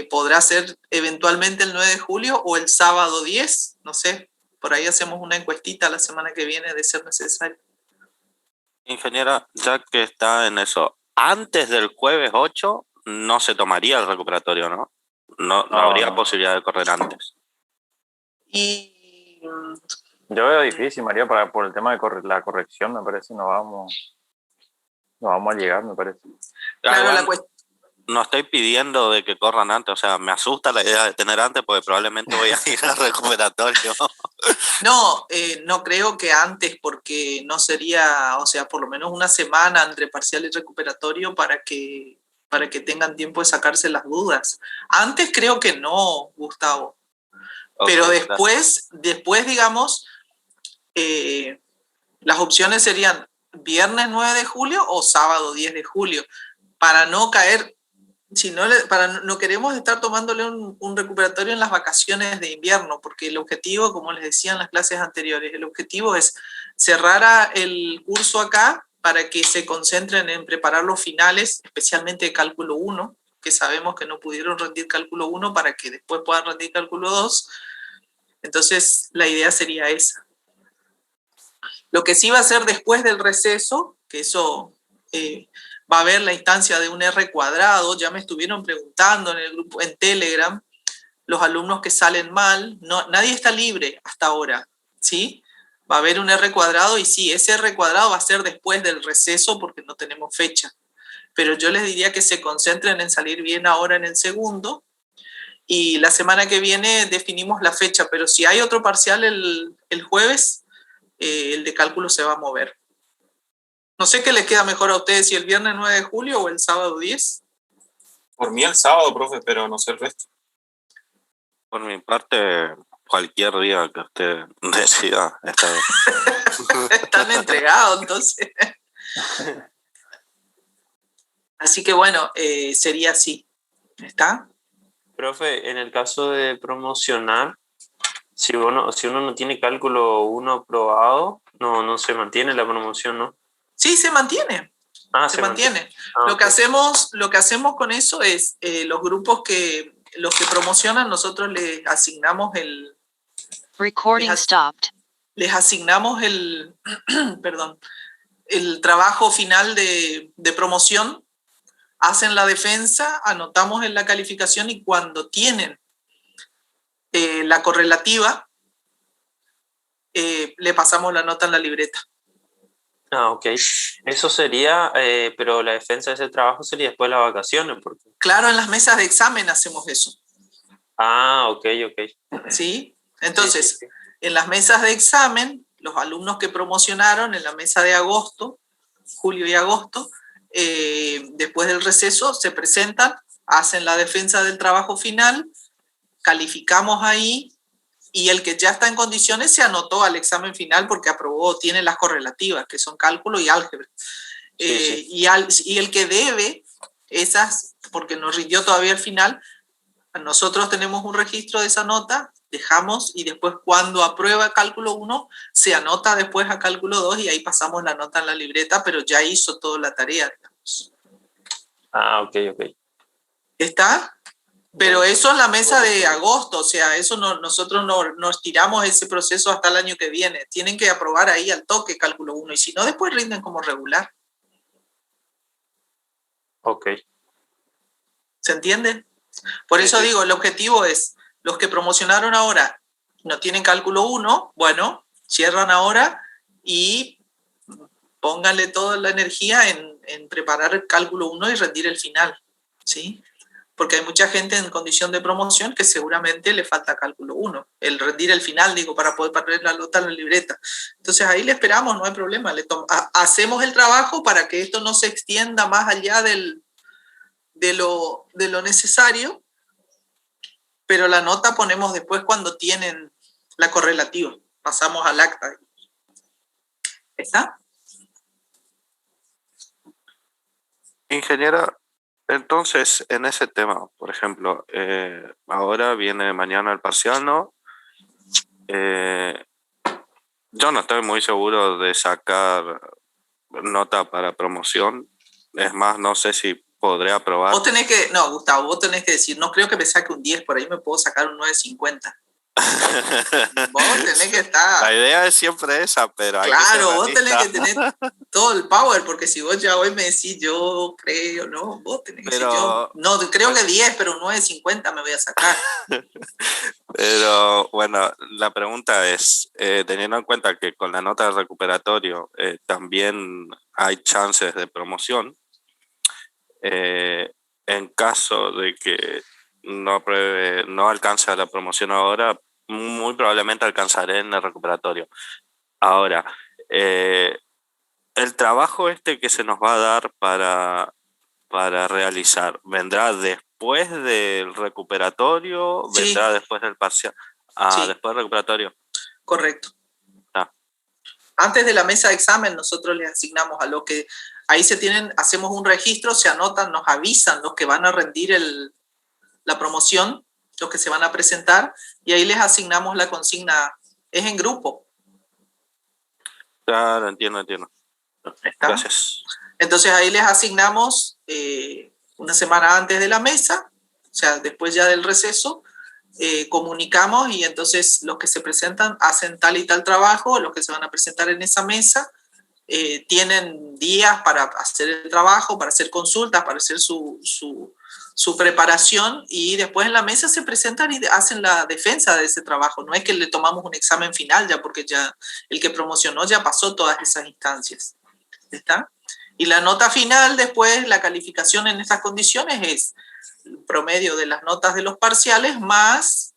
Podrá ser eventualmente el 9 de julio o el sábado 10, no sé, por ahí hacemos una encuestita la semana que viene de ser necesario. Ingeniera, ya que está en eso, antes del jueves 8 no se tomaría el recuperatorio, ¿no? No habría posibilidad de correr antes. Y yo veo difícil, María, por el tema de la corrección, me parece, no vamos No vamos a llegar, me parece. Claro, Igual la cuestión. no estoy pidiendo de que corran antes, o sea, me asusta la idea de tener antes porque probablemente voy a ir al recuperatorio. No, no creo que antes, porque no sería, o sea, por lo menos una semana entre parcial y recuperatorio para que tengan tiempo de sacarse las dudas. Antes creo que no, Gustavo. Pero Ok, después, digamos, las opciones serían viernes 9 de julio o sábado 10 de julio, para no caer, no queremos estar tomándole un recuperatorio en las vacaciones de invierno, porque el objetivo, como les decía en las clases anteriores, el objetivo es cerrar el curso acá para que se concentren en preparar los finales, especialmente de cálculo 1, que sabemos que no pudieron rendir cálculo 1 para que después puedan rendir cálculo 2. Entonces, la idea sería esa. Lo que sí va a ser después del receso, que eso va a haber la instancia de un R cuadrado, ya me estuvieron preguntando en el grupo, en Telegram, los alumnos que salen mal, nadie está libre hasta ahora, ¿sí? Va a haber un R cuadrado y sí, ese R cuadrado va a ser después del receso porque no tenemos fecha. Pero yo les diría que se concentren en salir bien ahora en el segundo y la semana que viene definimos la fecha, pero si hay otro parcial el jueves, el de cálculo se va a mover. No sé qué les queda mejor a ustedes, si el viernes 9 de julio o el sábado 10. Por mí el sábado, profe, pero no sé el resto. por mi parte, cualquier día que usted decida está bien. Están entregados, entonces. Así que bueno, sería así. ¿Está? Profe, en el caso de promocionar, si uno no tiene cálculo 1 aprobado, no se mantiene la promoción, ¿no? Sí, se mantiene. Se mantiene. Lo que hacemos con eso es los grupos los que promocionan, nosotros les asignamos les asignamos perdón, el trabajo final de promoción, hacen la defensa, anotamos en la calificación y cuando tienen la correlativa, le pasamos la nota en la libreta. Ok. Eso sería, pero la defensa de ese trabajo sería después de las vacaciones. Porque... Claro, en las mesas de examen hacemos eso. Ok. ¿Sí? Entonces, sí. En las mesas de examen, los alumnos que promocionaron en la mesa de agosto, julio y agosto, después del receso, se presentan, hacen la defensa del trabajo final, calificamos ahí, y el que ya está en condiciones se anotó al examen final porque aprobó, tiene las correlativas, que son cálculo y álgebra. Sí. Y el que debe esas, porque no rindió todavía el final, nosotros tenemos un registro de esa nota, dejamos y después cuando aprueba cálculo 1, se anota después a cálculo 2 y ahí pasamos la nota en la libreta, pero ya hizo toda la tarea, digamos. Ok. ¿Está? Pero eso es la mesa de agosto, o sea, eso nosotros nos tiramos ese proceso hasta el año que viene. Tienen que aprobar ahí al toque cálculo 1 y si no, después rinden como regular. Ok. ¿Se entiende? Por eso digo, el objetivo es, los que promocionaron ahora no tienen cálculo 1, bueno, cierran ahora y pónganle toda la energía en preparar el cálculo 1 y rendir el final, ¿sí? Porque hay mucha gente en condición de promoción que seguramente le falta cálculo 1, el rendir el final, digo, para poder poner la nota en la libreta. Entonces ahí le esperamos, no hay problema, hacemos el trabajo para que esto no se extienda más allá de lo necesario, pero la nota ponemos después cuando tienen la correlativa, pasamos al acta. ¿Está? Ingeniera, entonces, en ese tema, por ejemplo, ahora viene mañana el parcial, ¿no? Yo no estoy muy seguro de sacar nota para promoción. Es más, no sé si podré aprobar. Gustavo, vos tenés que decir, no creo que me saque un 10, por ahí me puedo sacar un 9.50. Vos tenés que estar... La idea es siempre esa, pero hay Claro, que vos ser tenés que realista. tener todo el power, porque si vos ya hoy me decís yo creo, no, vos tenés que decir yo, no, creo que 10, pero 9.50 me voy a sacar. Pero bueno, la pregunta es, teniendo en cuenta que con la nota de recuperatorio también hay chances de promoción, en caso de que no alcance a la promoción ahora, muy probablemente alcanzaré en el recuperatorio. Ahora, el trabajo que se nos va a dar para realizar, ¿vendrá después del recuperatorio? Sí. ¿Vendrá después del parcial? Sí. Después del recuperatorio. Correcto. Antes de la mesa de examen nosotros les asignamos a los que ahí hacemos un registro, se anotan, nos avisan los que van a rendir la promoción, los que se van a presentar, y ahí les asignamos la consigna, es en grupo. Claro, entiendo. ¿Está? Gracias. Entonces ahí les asignamos una semana antes de la mesa, o sea, después ya del receso, comunicamos y entonces los que se presentan hacen tal y tal trabajo, los que se van a presentar en esa mesa tienen días para hacer el trabajo, para hacer consultas, para hacer su preparación, y después en la mesa se presentan y hacen la defensa de ese trabajo. No es que le tomamos un examen final ya, porque ya el que promocionó ya pasó todas esas instancias. ¿Está? Y la nota final después, la calificación en estas condiciones es el promedio de las notas de los parciales más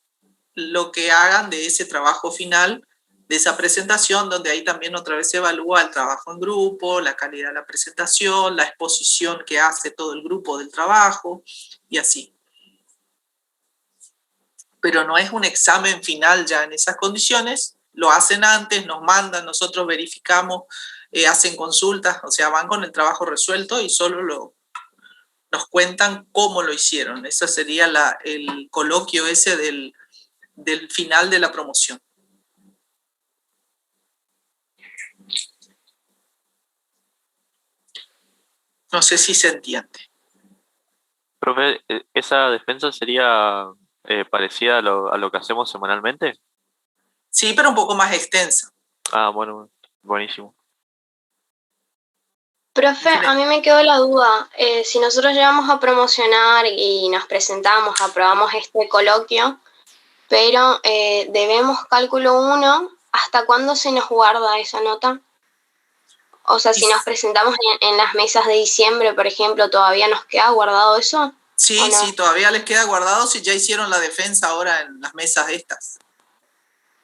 lo que hagan de ese trabajo final, de esa presentación, donde ahí también otra vez se evalúa el trabajo en grupo, la calidad de la presentación, la exposición que hace todo el grupo del trabajo y así. Pero no es un examen final ya en esas condiciones, lo hacen antes, nos mandan, nosotros verificamos, hacen consultas, o sea, van con el trabajo resuelto y solo nos cuentan cómo lo hicieron. Ese sería el coloquio ese del final de la promoción. No sé si se entiende. Profe, ¿esa defensa sería parecida a lo que hacemos semanalmente? Sí, pero un poco más extensa. Bueno, buenísimo. Profe, a mí me quedó la duda, si nosotros llegamos a promocionar y nos presentamos, aprobamos este coloquio, pero debemos cálculo 1, ¿hasta cuándo se nos guarda esa nota? O sea, si nos presentamos en las mesas de diciembre, por ejemplo, ¿todavía nos queda guardado eso? Sí, ¿O no? sí, todavía les queda guardado si ya hicieron la defensa ahora en las mesas estas.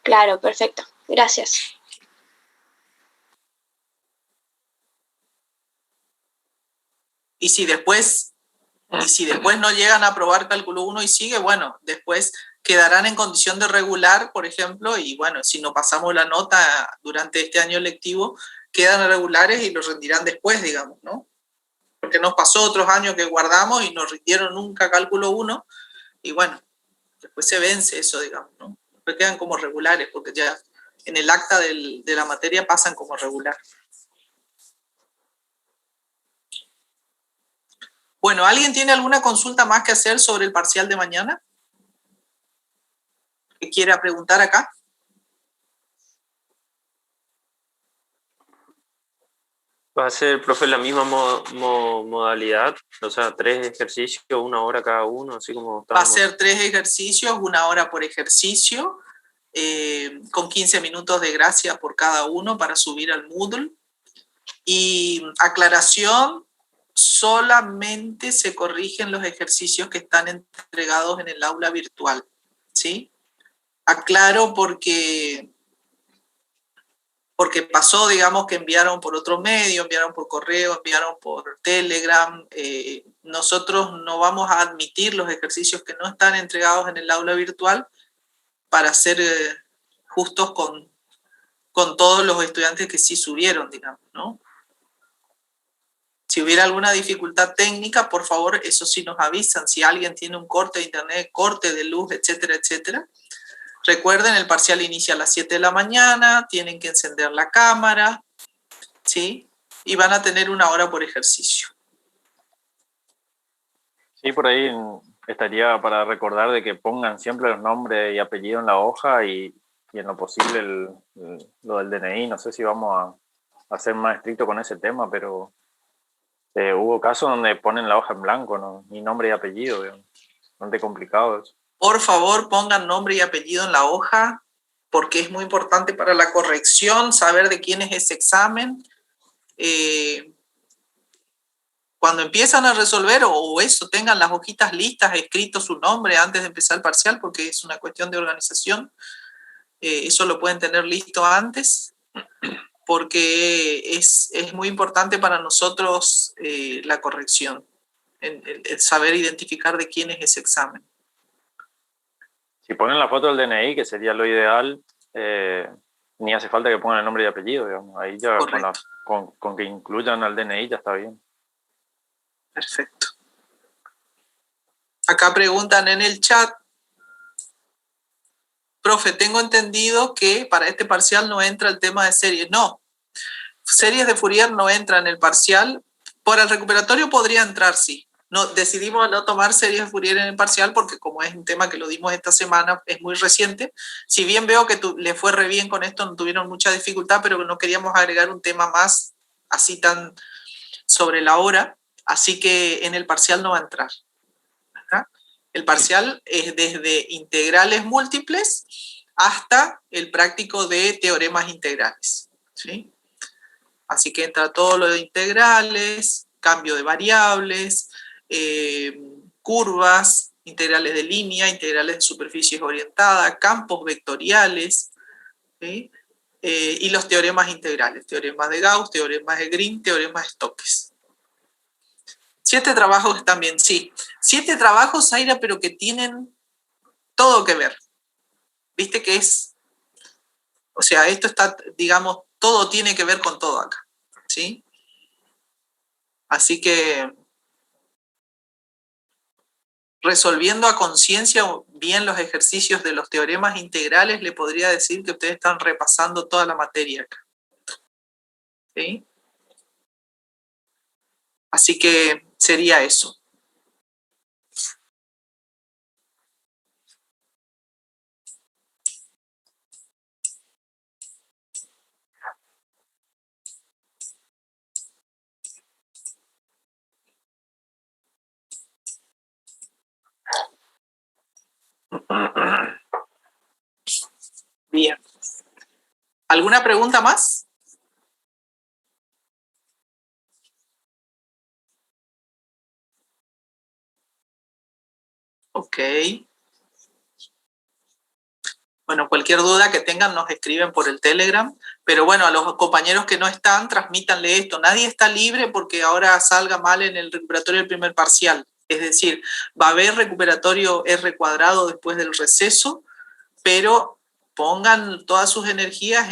Claro, perfecto. Gracias. Y si después no llegan a aprobar cálculo 1 y sigue, bueno, después quedarán en condición de regular, por ejemplo, y bueno, si no pasamos la nota durante este año lectivo, quedan regulares y los rendirán después, digamos, ¿no? Porque nos pasó otros años que guardamos y no rindieron nunca cálculo 1, y bueno, después se vence eso, digamos, ¿no? Después quedan como regulares, porque ya en el acta de la materia pasan como regular. Bueno, ¿alguien tiene alguna consulta más que hacer sobre el parcial de mañana? ¿Qué quiera preguntar acá? ¿Va a ser, profe, la misma modalidad? O sea, 3 ejercicios, 1 hora cada uno, así como Va a estábamos. ser 3 ejercicios, 1 hora por ejercicio, con 15 minutos de gracia por cada uno para subir al Moodle. Y aclaración, solamente se corrigen los ejercicios que están entregados en el aula virtual, ¿sí? Aclaro porque pasó, digamos, que enviaron por otro medio, enviaron por correo, enviaron por Telegram. Nosotros no vamos a admitir los ejercicios que no están entregados en el aula virtual para ser justos con todos los estudiantes que sí subieron, digamos, ¿no? Si hubiera alguna dificultad técnica, por favor, eso sí nos avisan. Si alguien tiene un corte de internet, corte de luz, etcétera, etcétera. Recuerden, el parcial inicia a las 7 de la mañana, tienen que encender la cámara, ¿sí? Y van a tener 1 hora por ejercicio. Sí, por ahí estaría para recordar de que pongan siempre los nombres y apellidos en la hoja y en lo posible lo del DNI. No sé si vamos a ser más estrictos con ese tema, pero hubo casos donde ponen la hoja en blanco, ¿no? Ni nombre y apellido, digamos. Bastante complicado eso. Por favor, pongan nombre y apellido en la hoja, porque es muy importante para la corrección saber de quién es ese examen. Cuando empiezan a resolver o eso, tengan las hojitas listas, escrito su nombre antes de empezar el parcial, porque es una cuestión de organización. Eso lo pueden tener listo antes, porque es muy importante para nosotros la corrección, el saber identificar de quién es ese examen. Si ponen la foto del DNI, que sería lo ideal, ni hace falta que pongan el nombre y apellido, digamos. Ahí ya con que incluyan al DNI ya está bien. Perfecto. Acá preguntan en el chat, profe, tengo entendido que para este parcial no entra el tema de series. No, series de Fourier no entra en el parcial. Por el recuperatorio podría entrar, sí. No, decidimos no tomar series de Fourier en el parcial porque como es un tema que lo dimos esta semana, es muy reciente. Si bien veo que le fue re bien con esto, no tuvieron mucha dificultad, pero no queríamos agregar un tema más así tan sobre la hora, así que en el parcial no va a entrar. ¿Verdad? El parcial es desde integrales múltiples hasta el práctico de teoremas integrales, ¿sí? Así que entra todo lo de integrales, cambio de variables, curvas, integrales de línea, integrales de superficies orientadas, campos vectoriales, ¿sí? Y los teoremas integrales, teoremas de Gauss, teoremas de Green, teoremas de Stokes. 7 trabajos también, sí. 7 trabajos, Zaira, pero que tienen todo que ver. Viste que es, o sea, esto está, digamos, todo tiene que ver con todo acá, ¿sí? Así que resolviendo a conciencia bien los ejercicios de los teoremas integrales, le podría decir que ustedes están repasando toda la materia acá. ¿Sí? Así que sería eso. Bien. ¿Alguna pregunta más? Ok. Bueno, cualquier duda que tengan nos escriben por el Telegram, pero bueno, a los compañeros que no están, transmítanle esto. Nadie está libre porque ahora salga mal en el recuperatorio del primer parcial. Es decir, va a haber recuperatorio R cuadrado después del receso, pero pongan todas sus energías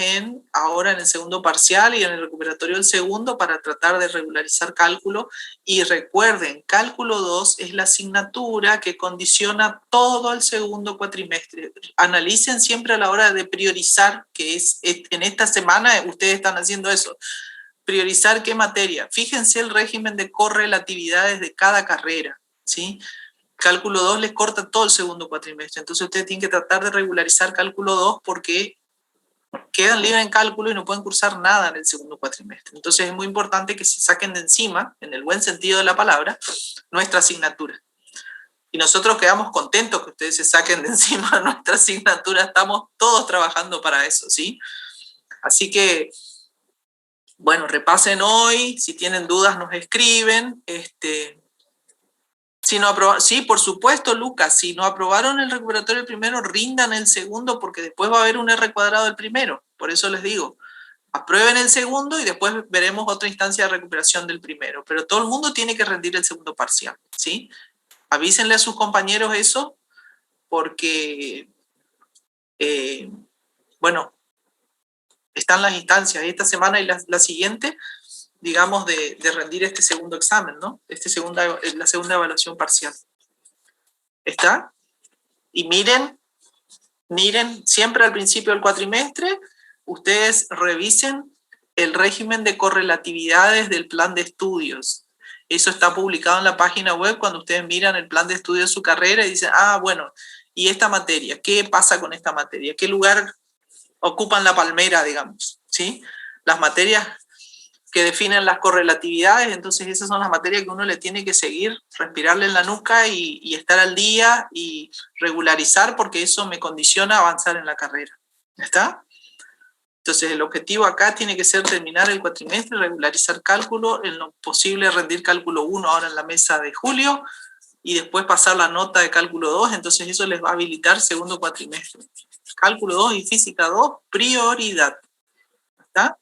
ahora en el segundo parcial y en el recuperatorio del segundo para tratar de regularizar cálculo. Y recuerden, cálculo 2 es la asignatura que condiciona todo el segundo cuatrimestre. Analicen siempre a la hora de priorizar, que es en esta semana ustedes están haciendo eso. Priorizar qué materia. Fíjense el régimen de correlatividades de cada carrera, ¿sí? Cálculo 2 les corta todo el segundo cuatrimestre. Entonces ustedes tienen que tratar de regularizar cálculo 2 porque quedan libres en cálculo y no pueden cursar nada en el segundo cuatrimestre. Entonces es muy importante que se saquen de encima, en el buen sentido de la palabra, nuestra asignatura. Y nosotros quedamos contentos que ustedes se saquen de encima nuestra asignatura. Estamos todos trabajando para eso, ¿sí? Así que, bueno, repasen hoy. Si tienen dudas nos escriben. Si no aprobaron, sí, por supuesto, Lucas, si no aprobaron el recuperatorio del primero, rindan el segundo porque después va a haber un R cuadrado del primero. Por eso les digo, aprueben el segundo y después veremos otra instancia de recuperación del primero. Pero todo el mundo tiene que rendir el segundo parcial, ¿sí? Avísenle a sus compañeros eso porque, bueno, están las instancias esta semana y la siguiente, digamos, de rendir este segundo examen, ¿no? La segunda evaluación parcial. ¿Está? Y miren siempre al principio del cuatrimestre, ustedes revisen el régimen de correlatividades del plan de estudios Eso está publicado en la página web cuando ustedes miran el plan de estudio de su carrera y dicen, bueno, ¿y esta materia? ¿Qué pasa con esta materia? ¿Qué lugar ocupan la palmera, digamos? ¿Sí? Las materias que definen las correlatividades, entonces esas son las materias que uno le tiene que seguir, respirarle en la nuca y estar al día y regularizar, porque eso me condiciona a avanzar en la carrera. ¿Está? Entonces el objetivo acá tiene que ser terminar el cuatrimestre, regularizar cálculo, en lo posible rendir cálculo 1 ahora en la mesa de julio, y después pasar la nota de cálculo 2, entonces eso les va a habilitar segundo cuatrimestre. Cálculo 2 y física 2, prioridad. ¿Está?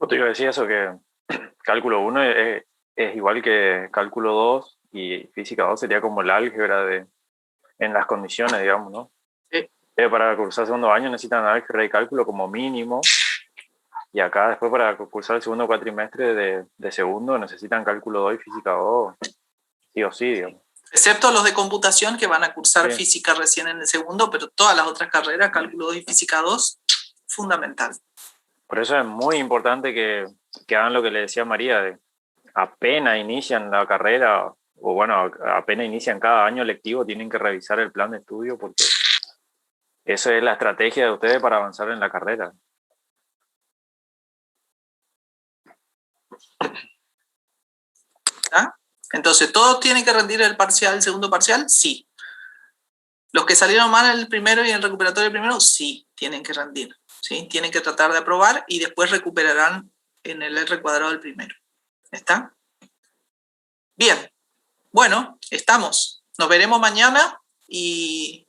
Te iba a decir eso, que cálculo 1 es igual que cálculo 2 y física 2 sería como el álgebra en las condiciones, digamos, ¿no? Sí. Para cursar segundo año necesitan álgebra y cálculo como mínimo, y acá después para cursar el segundo cuatrimestre de segundo necesitan cálculo 2 y física 2, sí o sí, digamos. Excepto los de computación que van a cursar Sí. física recién en el segundo, pero todas las otras carreras, cálculo 2 y física 2, fundamental. Por eso es muy importante que hagan lo que le decía María, de apenas inician la carrera, o bueno, apenas inician cada año lectivo, tienen que revisar el plan de estudio, porque esa es la estrategia de ustedes para avanzar en la carrera. ¿Ah? Entonces, ¿todos tienen que rendir el parcial, el segundo parcial? Sí. Los que salieron mal en el primero y en el recuperatorio del primero, sí, tienen que rendir. ¿Sí? Tienen que tratar de aprobar y después recuperarán en el R cuadrado del primero. ¿Está? Bien. Bueno, estamos. Nos veremos mañana y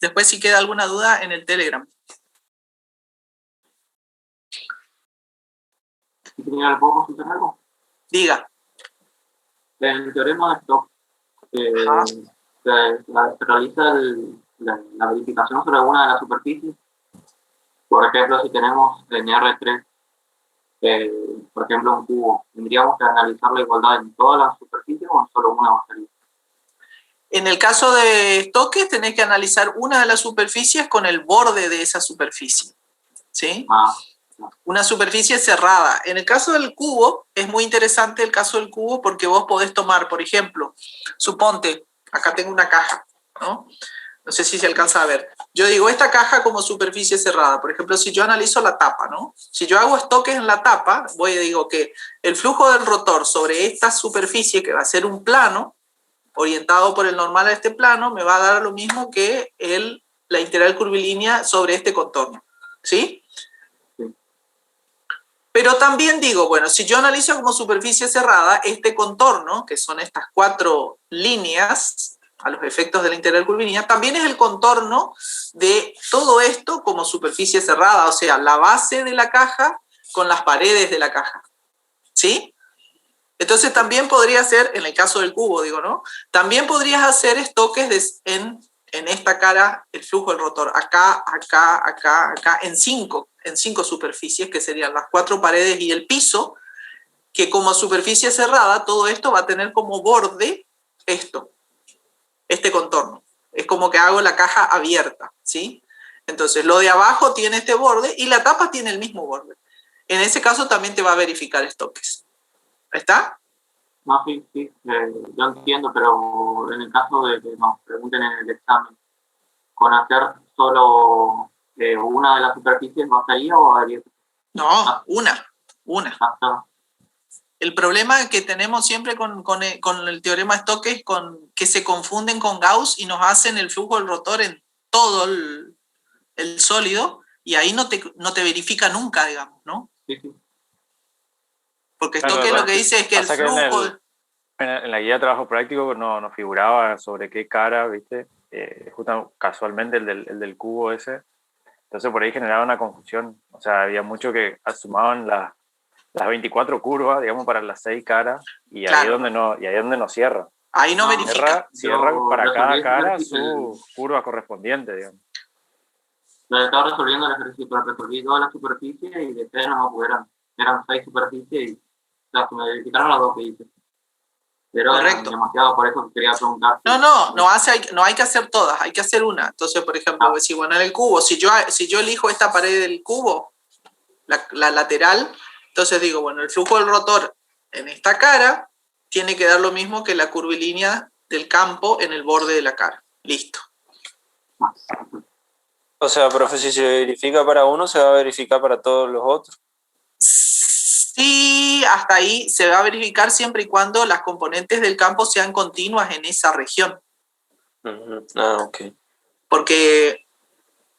después si queda alguna duda en el Telegram. ¿Le puedo consultar algo? Diga. En el teorema de Stokes, se realiza la verificación sobre alguna de las superficies. Por ejemplo, si tenemos en R3, por ejemplo, un cubo, ¿tendríamos que analizar la igualdad en todas las superficies o en solo una va a salir? En el caso de Stokes, tenés que analizar una de las superficies con el borde de esa superficie. ¿Sí? Una superficie cerrada. En el caso del cubo, es muy interesante el caso del cubo porque vos podés tomar, por ejemplo, suponte, acá tengo una caja, ¿no? No sé si se alcanza a ver. Yo digo esta caja como superficie cerrada. Por ejemplo, si yo analizo la tapa, ¿no? Si yo hago Stokes en la tapa, voy y digo que el flujo del rotor sobre esta superficie, que va a ser un plano, orientado por el normal a este plano, me va a dar lo mismo que la integral curvilínea sobre este contorno. ¿Sí? Pero también digo, bueno, si yo analizo como superficie cerrada este contorno, que son estas 4 líneas, a los efectos de la integral curvilínea, también es el contorno de todo esto como superficie cerrada, o sea, la base de la caja con las paredes de la caja. ¿Sí? Entonces también podría ser, en el caso del cubo, digo, ¿no? También podrías hacer Stokes en esta cara, el flujo del rotor, acá, acá, acá, acá, en 5 superficies, que serían las 4 paredes y el piso, que como superficie cerrada, todo esto va a tener como borde este contorno. Es como que hago la caja abierta, ¿sí? Entonces, lo de abajo tiene este borde y la tapa tiene el mismo borde. En ese caso también te va a verificar Stokes. ¿Está? No, sí, yo entiendo, pero en el caso de que nos pregunten en el examen, ¿con hacer solo una de las superficies bastaría o haría? No, una. El problema que tenemos siempre con el teorema Stokes es que se confunden con Gauss y nos hacen el flujo del rotor en todo el sólido y ahí no te verifica nunca, digamos, ¿no? Sí. Porque Stokes lo que dice es que el flujo... En la guía de trabajo práctico no figuraba sobre qué cara, ¿viste? Justo casualmente el del cubo ese. Entonces por ahí generaba una confusión. O sea, había mucho que sumaban las 24 curvas, digamos, para las 6 caras, y ahí es donde no cierra. Ahí no verifica. Cierra para cada cara su curva correspondiente, digamos. Lo estaba resolviendo el ejercicio, pero resolví todas las superficies y después eran 6 superficies y se me verificaron las 2 que hice. Pero correcto. Demasiado, por eso quería preguntar. No hay que hacer todas, hay que hacer una. Entonces, por ejemplo, si bueno, en el cubo, si yo elijo esta pared del cubo, la lateral, entonces digo, bueno, el flujo del rotor en esta cara, tiene que dar lo mismo que la curvilínea del campo en el borde de la cara. Listo. O sea, profe, si se verifica para uno, se va a verificar para todos los otros. Sí, hasta ahí se va a verificar siempre y cuando las componentes del campo sean continuas en esa región. Ok. Porque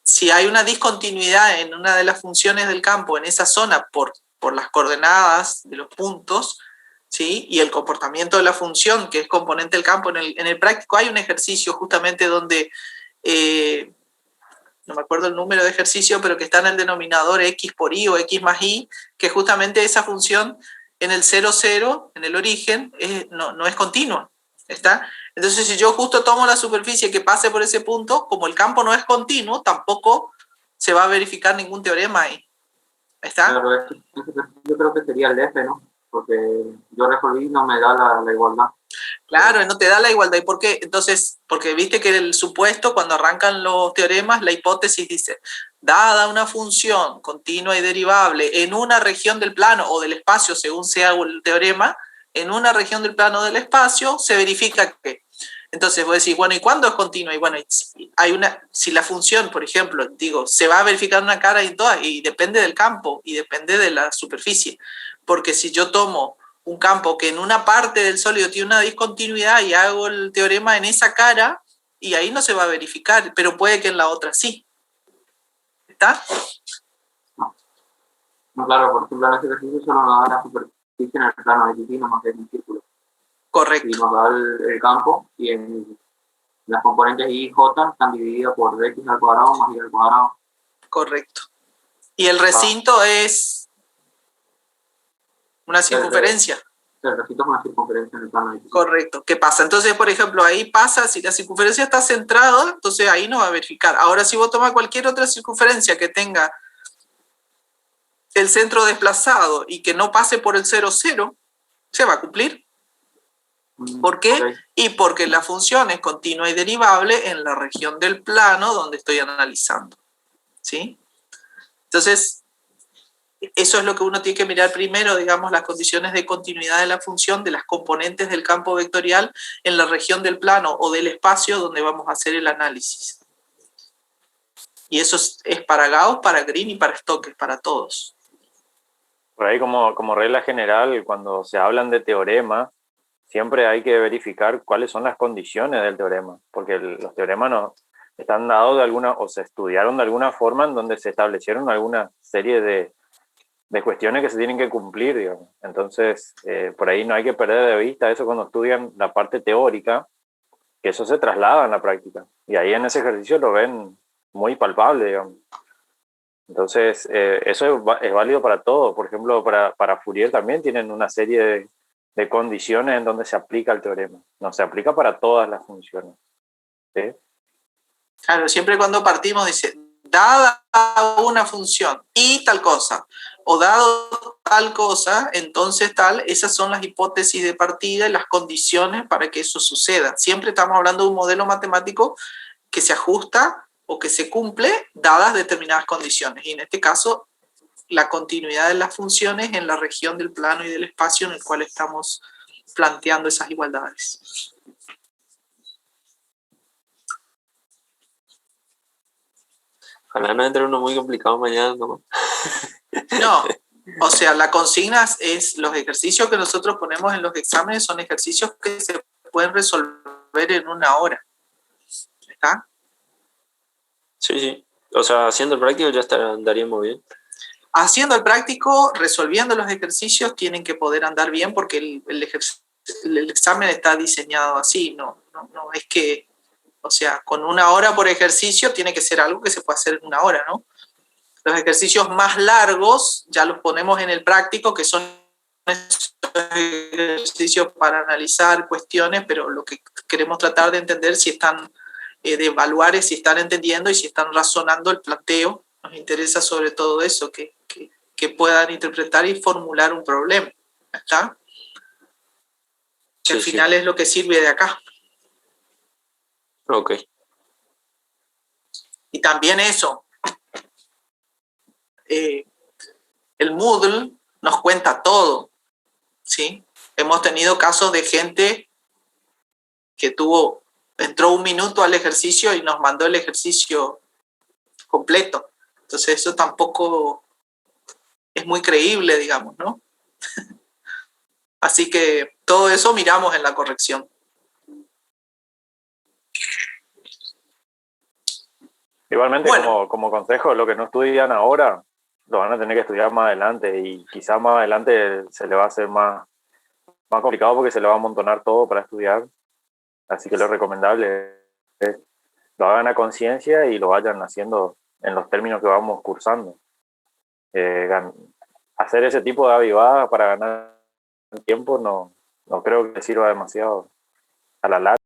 si hay una discontinuidad en una de las funciones del campo en esa zona por las coordenadas de los puntos, ¿sí? Y el comportamiento de la función, que es componente del campo, en el práctico hay un ejercicio justamente donde, no me acuerdo el número de ejercicio, pero que está en el denominador x por y o x más y, que justamente esa función en el 0, 0, en el origen, no es continua. ¿Está? Entonces, si yo justo tomo la superficie que pase por ese punto, como el campo no es continuo, tampoco se va a verificar ningún teorema ahí. ¿Está? Claro, yo creo que sería el F, ¿no? Porque yo resolví y no me da la igualdad. Claro, no te da la igualdad. ¿Y por qué? Entonces, porque viste que el supuesto, cuando arrancan los teoremas, la hipótesis dice, dada una función continua y derivable en una región del plano o del espacio, según sea el teorema, en una región del plano del espacio, se verifica que. Entonces vos decís, bueno, ¿y cuándo es continua? Y bueno, si la función, por ejemplo, digo, se va a verificar una cara y todas, y depende del campo, y depende de la superficie. Porque si yo tomo un campo que en una parte del sólido tiene una discontinuidad y hago el teorema en esa cara, y ahí no se va a verificar, pero puede que en la otra sí. ¿Está? No, claro, por ejemplo, en este ejercicio solo nos da la superficie en el plano de no más que es un círculo. Correcto. Y nos da el campo, y las componentes y j están divididas por x al cuadrado más y al cuadrado. Correcto. Y el recinto es una circunferencia. El recinto es una circunferencia en el plano de Correcto. ¿Qué pasa? Entonces, por ejemplo, ahí pasa, si la circunferencia está centrada, entonces ahí no va a verificar. Ahora, si vos tomas cualquier otra circunferencia que tenga el centro desplazado y que no pase por el 0, 0, se va a cumplir. ¿Por qué? Okay. Y porque la función es continua y derivable en la región del plano donde estoy analizando. ¿Sí? Entonces, eso es lo que uno tiene que mirar primero, digamos, las condiciones de continuidad de la función de las componentes del campo vectorial en la región del plano o del espacio donde vamos a hacer el análisis. Y eso es para Gauss, para Green y para Stokes, para todos. Por ahí, como regla general, cuando se hablan de teorema, siempre hay que verificar cuáles son las condiciones del teorema, porque los teoremas no están dados de alguna, o se estudiaron de alguna forma en donde se establecieron alguna serie de cuestiones que se tienen que cumplir, digamos. Entonces, por ahí no hay que perder de vista eso cuando estudian la parte teórica, que eso se traslada en la práctica. Y ahí en ese ejercicio lo ven muy palpable, digamos. Entonces, eso es válido para todo. Por ejemplo, para Fourier también tienen una serie de condiciones en donde se aplica el teorema. No se aplica para todas las funciones. ¿Sí? Claro, siempre cuando partimos dice, dada una función y tal cosa, o dado tal cosa, entonces tal, esas son las hipótesis de partida y las condiciones para que eso suceda. Siempre estamos hablando de un modelo matemático que se ajusta o que se cumple dadas determinadas condiciones. Y en este caso, la continuidad de las funciones en la región del plano y del espacio en el cual estamos planteando esas igualdades. Ojalá no entre uno muy complicado mañana, ¿no? No, o sea, la consigna es los ejercicios que nosotros ponemos en los exámenes son ejercicios que se pueden resolver en una hora. ¿Está? Sí, sí. O sea, haciendo el práctico ya andaríamos bien. Haciendo el práctico, resolviendo los ejercicios, tienen que poder andar bien porque el examen está diseñado así. No es que, o sea, con una hora por ejercicio tiene que ser algo que se puede hacer en una hora, ¿no? Los ejercicios más largos ya los ponemos en el práctico, que son ejercicios para analizar cuestiones, pero lo que queremos tratar de entender si están, de evaluar es si están entendiendo y si están razonando el planteo. Nos interesa sobre todo eso, que puedan interpretar y formular un problema. ¿Está? Que sí, al final sí es lo que sirve de acá. Ok. Y también eso. El Moodle nos cuenta todo. ¿sí? Hemos tenido casos de gente que entró 1 minuto al ejercicio y nos mandó el ejercicio completo. Entonces eso tampoco es muy creíble, digamos, ¿no? Así que todo eso miramos en la corrección. Igualmente, como consejo, lo que no estudian ahora, lo van a tener que estudiar más adelante, y quizás más adelante se le va a hacer más complicado porque se le va a amontonar todo para estudiar. Así que lo recomendable es lo hagan a conciencia y lo vayan haciendo en los términos que vamos cursando. Hacer ese tipo de avivadas para ganar tiempo no creo que sirva demasiado a la larga.